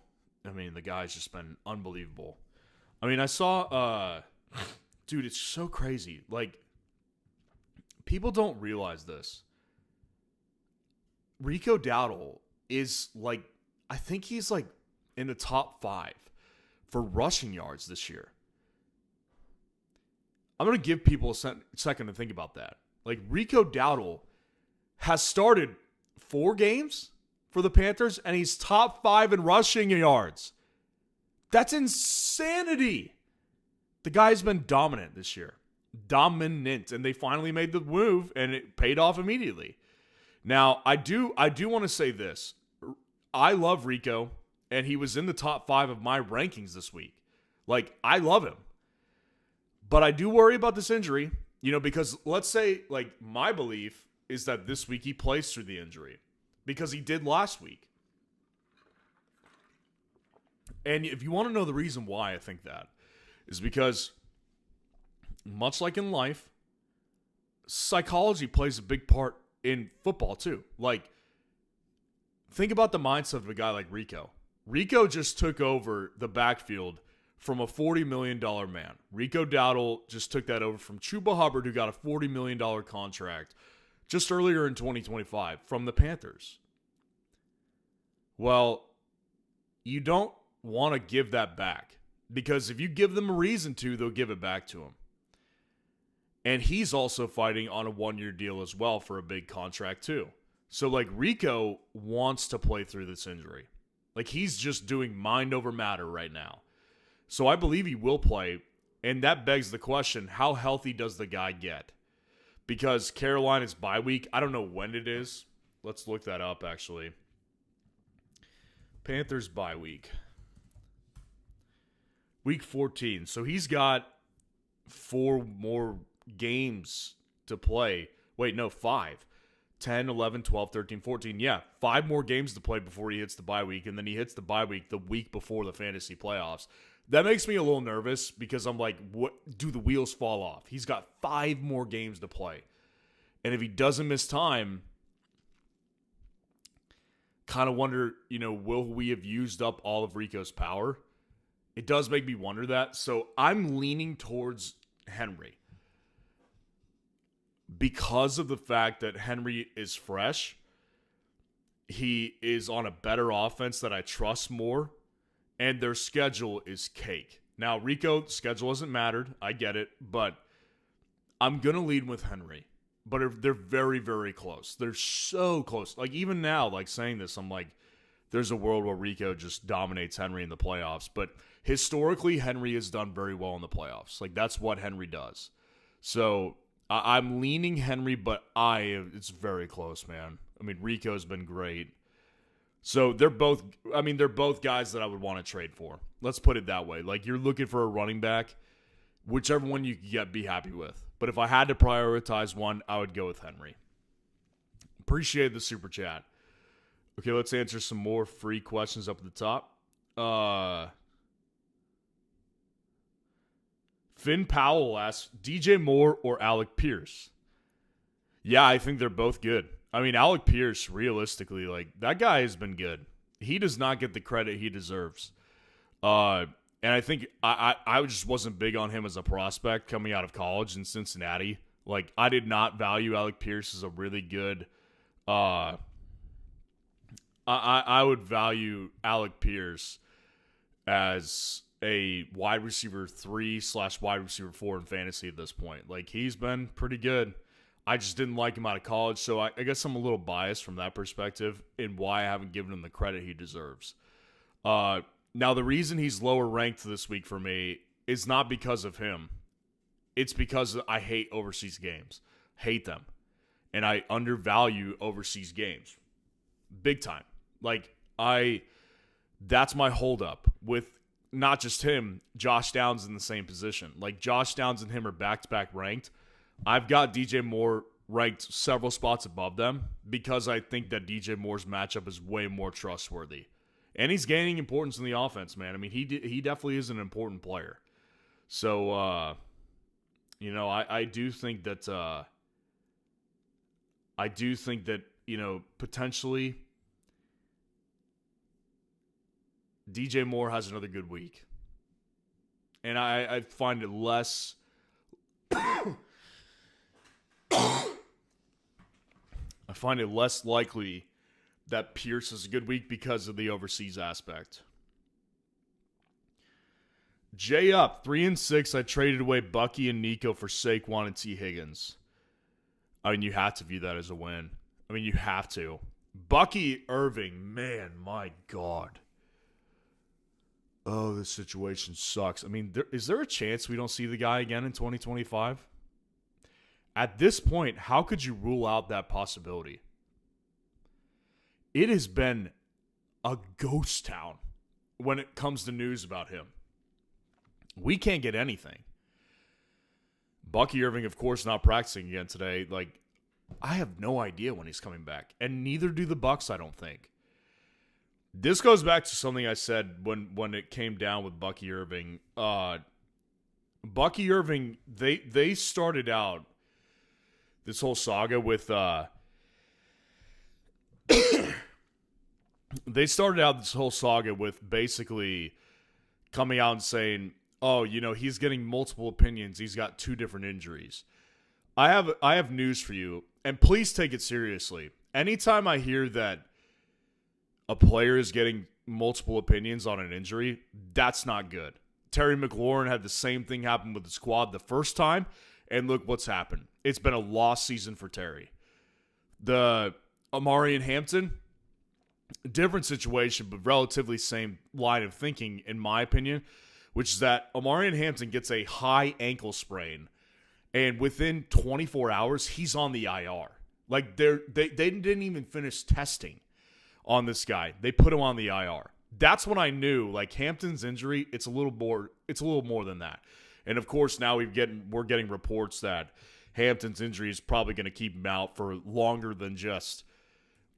I mean, the guy's just been unbelievable. I mean, I saw, dude, it's so crazy. Like, people don't realize this. Rico Dowdle is, like, I think he's, like, in the top 5 for rushing yards this year. I'm going to give people a second to think about that. Like, Rico Dowdle has started 4 games for the Panthers, and he's top 5 in rushing yards. That's insanity. The guy's been dominant this year. Dominant. And they finally made the move, and it paid off immediately. Now, I do want to say this. I love Rico, and he was in the top 5 of my rankings this week. Like, I love him. But I do worry about this injury, because let's say, like, my belief is that this week he plays through the injury because he did last week. And if you want to know the reason why I think that is because, much like in life, psychology plays a big part in football too. Like, think about the mindset of a guy like Rico. Rico just took over the backfield from a $40 million man. Rico Dowdle just took that over from Chuba Hubbard, who got a $40 million contract just earlier in 2025 from the Panthers. Well, you don't want to give that back, because if you give them a reason to, they'll give it back to him. And he's also fighting on a one-year deal as well for a big contract too. So, like, Rico wants to play through this injury. Like, he's just doing mind over matter right now. So I believe he will play, and that begs the question, how healthy does the guy get? Because Carolina's bye week, I don't know when it is. Let's look that up, actually. Panthers bye week. Week 14. So he's got 4 more games to play. Wait, no, 5. 10, 11, 12, 13, 14. Yeah, 5 more games to play before he hits the bye week, and then he hits the bye week the week before the fantasy playoffs. That makes me a little nervous, because I'm like, what? Do the wheels fall off? He's got 5 more games to play. And if he doesn't miss time, kind of wonder, will we have used up all of Rico's power? It does make me wonder that. So I'm leaning towards Henry, because of the fact that Henry is fresh. He is on a better offense that I trust more, and their schedule is cake. Now, Rico's schedule hasn't mattered. I get it, but I'm going to lead with Henry. But they're very, very close. They're so close. Like, even now, like, saying this, I'm like, there's a world where Rico just dominates Henry in the playoffs. But historically, Henry has done very well in the playoffs. Like, that's what Henry does. So I'm leaning Henry, but it's very close, man. I mean, Rico's been great. So they're both guys that I would want to trade for. Let's put it that way. Like, you're looking for a running back, whichever one you can get, be happy with. But if I had to prioritize one, I would go with Henry. Appreciate the super chat. Okay, let's answer some more free questions up at the top. Finn Powell asks, DJ Moore or Alec Pierce? Yeah, I think they're both good. I mean, Alec Pierce, realistically, like, that guy has been good. He does not get the credit he deserves. And I think I just wasn't big on him as a prospect coming out of college in Cincinnati. Like, I did not value Alec Pierce as a really good I would value Alec Pierce as a wide receiver 3/wide receiver 4 in fantasy at this point. Like, he's been pretty good. I just didn't like him out of college, so I guess I'm a little biased from that perspective in why I haven't given him the credit he deserves. Now, the reason he's lower ranked this week for me is not because of him. It's because I hate overseas games. Hate them. And I undervalue overseas games. Big time. Like, that's my holdup with not just him, Josh Downs in the same position. Like, Josh Downs and him are back-to-back ranked. I've got DJ Moore ranked several spots above them because I think that DJ Moore's matchup is way more trustworthy. And he's gaining importance in the offense, man. I mean, he definitely is an important player. So, I do think that potentially DJ Moore has another good week. And I find it less likely that Pierce is a good week because of the overseas aspect. Jay up 3-6. I traded away Bucky and Nico for Saquon and T. Higgins. I mean, you have to view that as a win. I mean, you have to. Bucky Irving, man, my God. Oh, this situation sucks. I mean, is there a chance we don't see the guy again in 2025? At this point, how could you rule out that possibility? It has been a ghost town when it comes to news about him. We can't get anything. Bucky Irving, of course, not practicing again today. Like, I have no idea when he's coming back. And neither do the Bucs, I don't think. This goes back to something I said when it came down with Bucky Irving. Bucky Irving, they started out this whole saga with they started out this whole saga with basically coming out and saying, "Oh, he's getting multiple opinions. He's got 2 different injuries." I have news for you, and please take it seriously. Anytime I hear that a player is getting multiple opinions on an injury, that's not good. Terry McLaurin had the same thing happen with the squad the first time, and look what's happened. It's been a lost season for Terry. The Amari and Hampton, different situation, but relatively same line of thinking, in my opinion, which is that Amari and Hampton gets a high ankle sprain, and within 24 hours, he's on the IR. Like, they didn't even finish testing on this guy. They put him on the IR. That's when I knew, like, Hampton's injury, it's a little more than that. And, of course, now we're getting reports that Hampton's injury is probably going to keep him out for longer than just,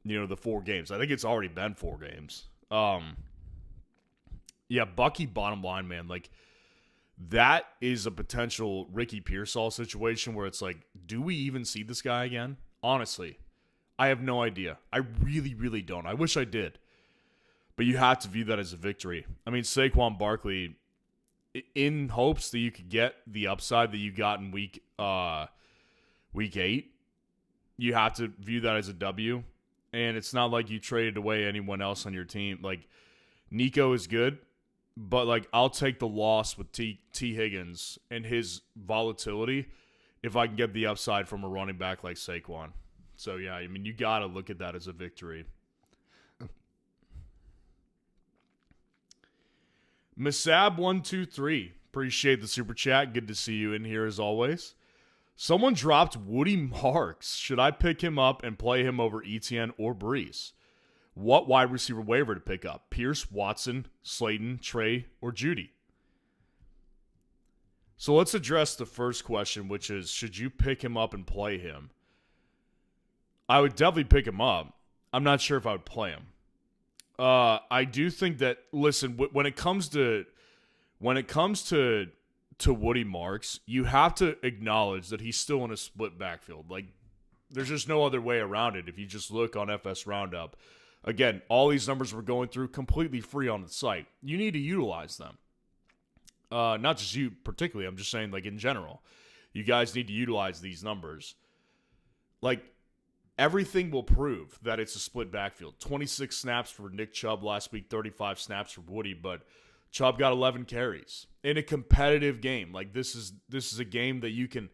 the 4 games. I think it's already been 4 games. Yeah, Bucky, bottom line, man, like, that is a potential Ricky Pearsall situation where it's like, do we even see this guy again? Honestly, I have no idea. I really, really don't. I wish I did. But you have to view that as a victory. I mean, Saquon Barkley, in hopes that you could get the upside that you got in week 8, you have to view that as a W. And it's not like you traded away anyone else on your team. Like, Nico is good, but, like, I'll take the loss with T. Higgins and his volatility if I can get the upside from a running back like Saquon. So, yeah, I mean, you got to look at that as a victory. Masab123, appreciate the super chat. Good to see you in here as always. Someone dropped Woody Marks. Should I pick him up and play him over Etienne or Brees? What wide receiver waiver to pick up? Pierce, Watson, Slayton, Trey, or Judy? So let's address the first question, which is, should you pick him up and play him? I would definitely pick him up. I'm not sure if I would play him. I do think that, listen, when it comes to Woody Marks, you have to acknowledge that he's still in a split backfield. Like, there's just no other way around it if you just look on FS Roundup. Again, all these numbers we're going through completely free on the site. You need to utilize them. Not just you particularly, I'm just saying, like, in general. You guys need to utilize these numbers. Like, everything will prove that it's a split backfield. 26 snaps for Nick Chubb last week, 35 snaps for Woody, but Chubb got 11 carries in a competitive game. Like, this is a game that you can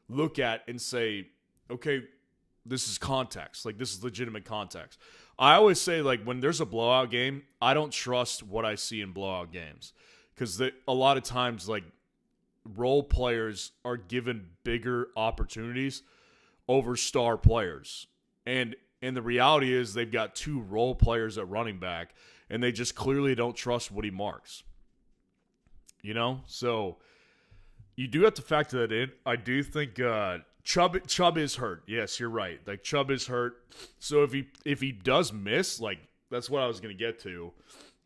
look at and say, okay, this is context. Like, this is legitimate context. I always say, like, when there's a blowout game, I don't trust what I see in blowout games because a lot of times, like, role players are given bigger opportunities over star players. And the reality is they've got 2 role players at running back, and they just clearly don't trust Woody Marks. So you do have to factor that in. I do think Chubb is hurt. Yes, you're right. Like, Chubb is hurt. So if he does miss, like, that's what I was going to get to.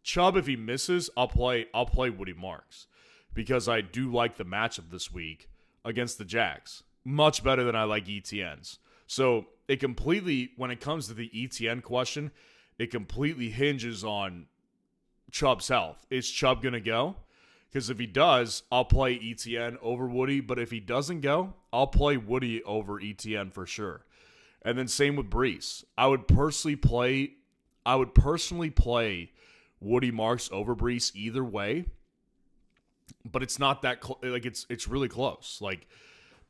Chubb, if he misses, I'll play Woody Marks because I do like the matchup this week against the Jags. Much better than I like ETN's. So it completely, when it comes to the ETN question, it completely hinges on Chubb's health. Is Chubb going to go? Because if he does, I'll play ETN over Woody. But if he doesn't go, I'll play Woody over ETN for sure. And then same with Brees. I would personally play Woody Marks over Brees either way. But it's not that it's really close. Like,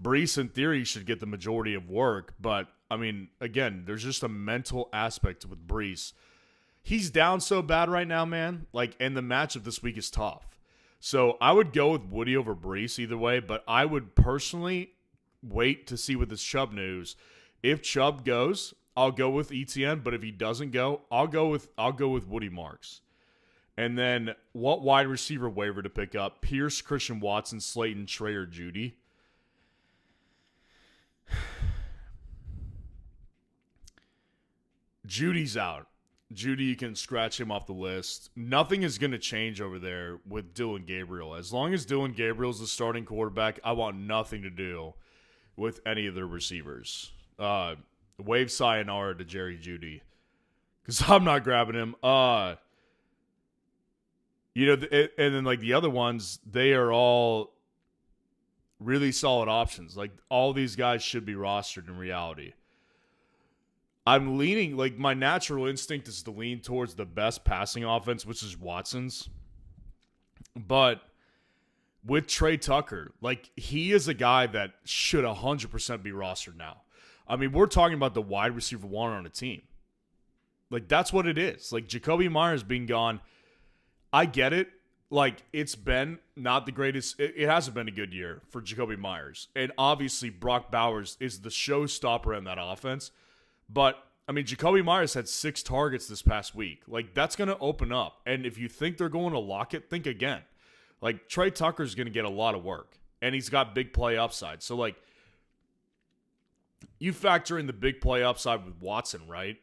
Brees in theory should get the majority of work, but I mean, again, there's just a mental aspect with Brees. He's down so bad right now, man. Like, and the matchup this week is tough. So I would go with Woody over Brees either way, but I would personally wait to see with this Chubb news. If Chubb goes, I'll go with ETN, but if he doesn't go, I'll go with Woody Marks. And then what wide receiver waiver to pick up? Pierce, Christian Watson, Slayton, Trey, or Judy? Judy's out. Judy, you can scratch him off the list. Nothing is going to change over there with Dylan Gabriel. As long as Dylan Gabriel's the starting quarterback, I want nothing to do with any of their receivers. Wave sayonara to Jerry Judy. because I'm not grabbing him. And then like the other ones, they are all really solid options. Like all these guys should be rostered in reality. I'm leaning, like my natural instinct is to lean towards the best passing offense, which is Watson's. But with Trey Tucker, like he is a guy that should 100% be rostered now. I mean, we're talking about the wide receiver one on a team. Like that's what it is. Like Jacoby Myers being gone, I get it. Like it's been not the greatest. It hasn't been a good year for Jacoby Myers. And obviously Brock Bowers is the showstopper in that offense. But, I mean, Jacoby Myers had 6 targets this past week. Like, that's going to open up. And if you think they're going to lock it, think again. Like, Trey Tucker's going to get a lot of work. And he's got big play upside. So, like, you factor in the big play upside with Watson, right?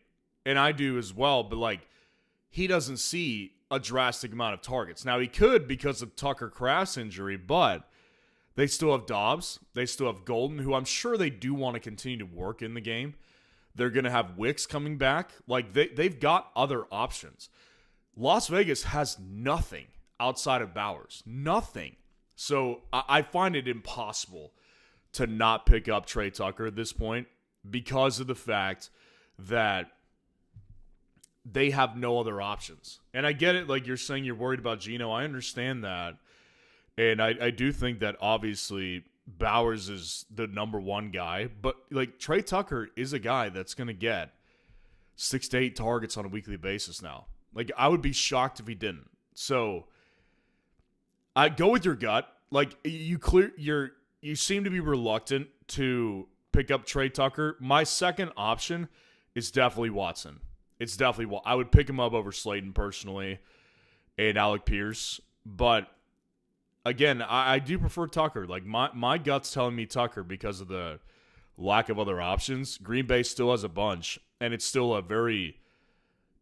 And I do as well. But, like, he doesn't see a drastic amount of targets. Now, he could because of Tucker Kraft's injury. But they still have Dobbs. They still have Golden, who I'm sure they do want to continue to work in the game. They're going to have Wicks coming back. Like, they've got other options. Las Vegas has nothing outside of Bowers. Nothing. So, I find it impossible to not pick up Trey Tucker at this point because of the fact that they have no other options. And I get it, like you're saying you're worried about Geno. I understand that. And I do think that, obviously, Bowers is the number one guy, but like Trey Tucker is a guy that's going to get 6 to 8 targets on a weekly basis now. Like I would be shocked if he didn't. So I go with your gut. Like you seem to be reluctant to pick up Trey Tucker. My second option is definitely Watson. It's definitely I would pick him up over Slayton personally and Alec Pierce, but again, I do prefer Tucker. Like, my gut's telling me Tucker because of the lack of other options. Green Bay still has a bunch, and it's still a very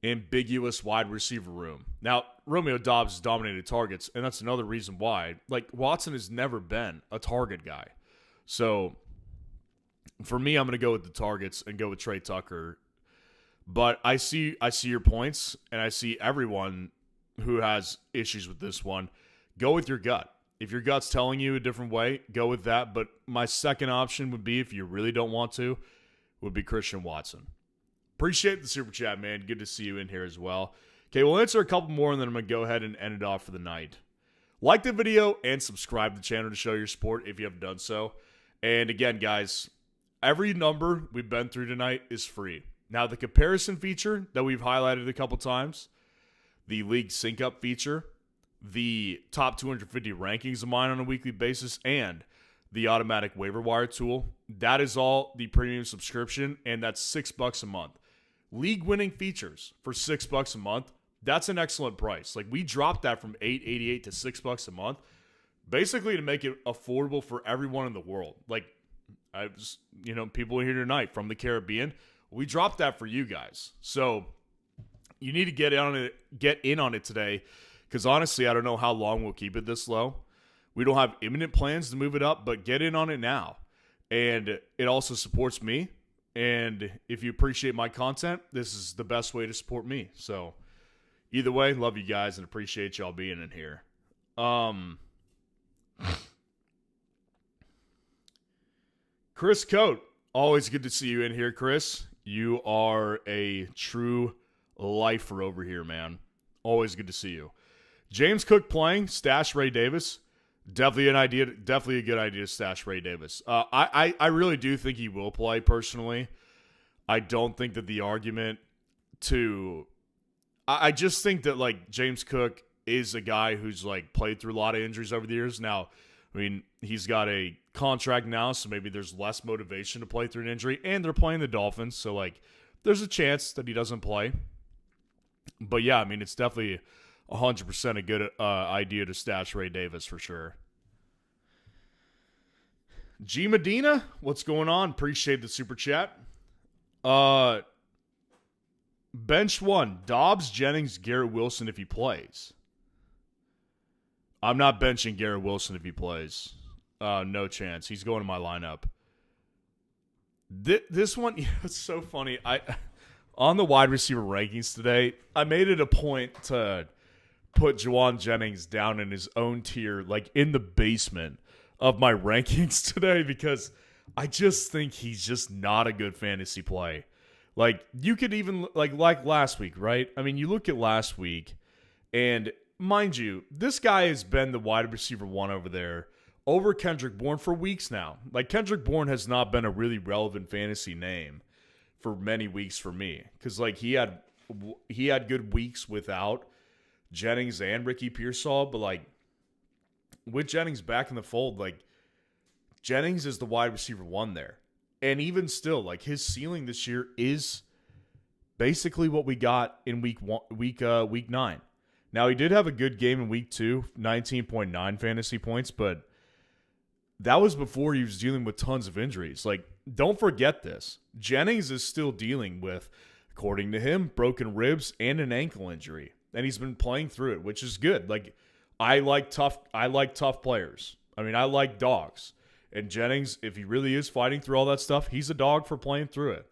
ambiguous wide receiver room. Now, Romeo Doubs has dominated targets, and that's another reason why. Like, Watson has never been a target guy. So, for me, I'm going to go with the targets and go with Trey Tucker. But I see your points, and I see everyone who has issues with this one. Go with your gut. If your gut's telling you a different way, go with that. But my second option would be, if you really don't want to, would be Christian Watson. Appreciate the super chat, man. Good to see you in here as well. Okay, we'll answer a couple more, and then I'm going to go ahead and end it off for the night. Like the video and subscribe to the channel to show your support if you haven't done so. And again, guys, every number we've been through tonight is free. Now, the comparison feature that we've highlighted a couple times, the league sync-up feature, the top 250 rankings of mine on a weekly basis, and the automatic waiver wire tool. That is all the premium subscription, and that's $6 a month. League-winning features for $6 a month. That's an excellent price. Like, we dropped that from $8.88 to $6 a month, basically to make it affordable for everyone in the world. Like, people here tonight from the Caribbean, we dropped that for you guys. So you need to get in on it today. Because honestly, I don't know how long we'll keep it this low. We don't have imminent plans to move it up, but get in on it now. And it also supports me. And if you appreciate my content, this is the best way to support me. So either way, love you guys and appreciate y'all being in here. Chris Coate, always good to see you in here, Chris. You are a true lifer over here, man. Always good to see you. James Cook playing, stash Ray Davis. Definitely an idea. Definitely a good idea to stash Ray Davis. I really do think he will play personally. I don't think that the argument to. I just think that like James Cook is a guy who's like played through a lot of injuries over the years. Now, I mean, he's got a contract now, so maybe there's less motivation to play through an injury, and they're playing the Dolphins, so like there's a chance that he doesn't play. But yeah, I mean, it's definitely 100% a good idea to stash Ray Davis for sure. G Medina, what's going on? Appreciate the super chat. Bench one, Dobbs, Jennings, Garrett Wilson if he plays. I'm not benching Garrett Wilson if he plays. No chance. He's going to my lineup. This one, it's so funny. On the wide receiver rankings today, I made it a point to put Juwan Jennings down in his own tier, like in the basement of my rankings today, because I just think he's just not a good fantasy play. Like, you could even, like last week, right? I mean, you look at last week, and mind you, this guy has been the wide receiver one over there over Kendrick Bourne for weeks now. Like, Kendrick Bourne has not been a really relevant fantasy name for many weeks for me, because like he had good weeks without Jennings and Ricky Pearsall, but like with Jennings back in the fold, like Jennings is the wide receiver one there. And even still, like his ceiling this year is basically what we got in week 9. Now he did have a good game in week 2, 19.9 fantasy points, but that was before he was dealing with tons of injuries. Like, don't forget this. Jennings is still dealing with, according to him, broken ribs and an ankle injury. And he's been playing through it, which is good. Like, I like tough players. I mean, I like dogs. And Jennings, if he really is fighting through all that stuff, he's a dog for playing through it.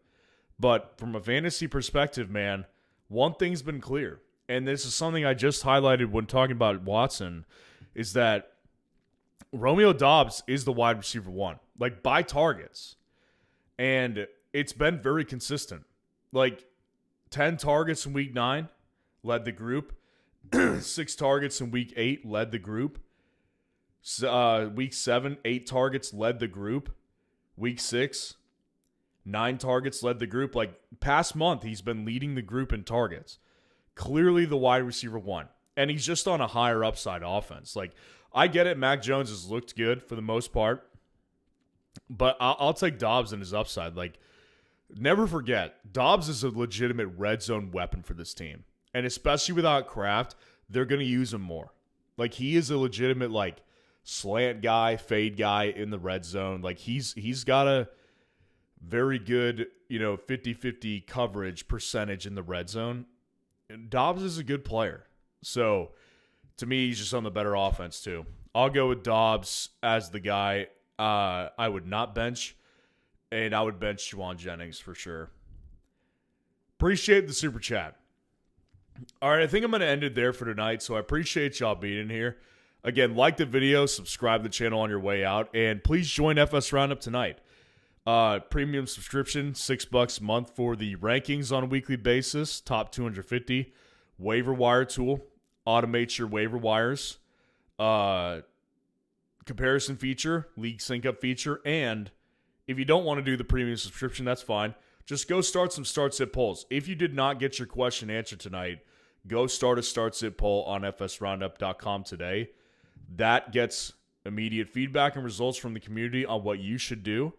But from a fantasy perspective, man, one thing's been clear, and this is something I just highlighted when talking about Watson, is that Romeo Doubs is the wide receiver one, like by targets. And it's been very consistent. Like 10 targets in week 9, led the group. 6 targets in week 8, led the group. Week 7, 8 targets, led the group. Week 6, 9 targets, led the group. Like past month, he's been leading the group in targets. Clearly the wide receiver one. And he's just on a higher upside offense. Like, I get it, Mac Jones has looked good for the most part. But I'll take Doubs and his upside. Like, never forget, Doubs is a legitimate red zone weapon for this team. And especially without Kraft, they're going to use him more. Like, he is a legitimate, like, slant guy, fade guy in the red zone. Like, he's got a very good, 50-50 coverage percentage in the red zone. And Doubs is a good player. So, to me, he's just on the better offense, too. I'll go with Doubs as the guy I would not bench, and I would bench Juwan Jennings for sure. Appreciate the super chat. All right, I think I'm going to end it there for tonight, so I appreciate y'all being here. Again, like the video, subscribe to the channel on your way out, and please join FS Roundup tonight. Premium subscription, $6 a month for the rankings on a weekly basis, top 250. Waiver wire tool, automates your waiver wires. Comparison feature, league sync-up feature, and if you don't want to do the premium subscription, that's fine. Just go start some start-sit polls. If you did not get your question answered tonight, go start a start-sit poll on fsroundup.com today. That gets immediate feedback and results from the community on what you should do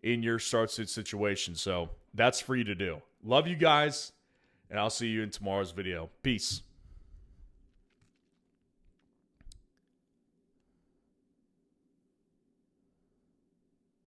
in your start-sit situation. So that's free to do. Love you guys, and I'll see you in tomorrow's video. Peace.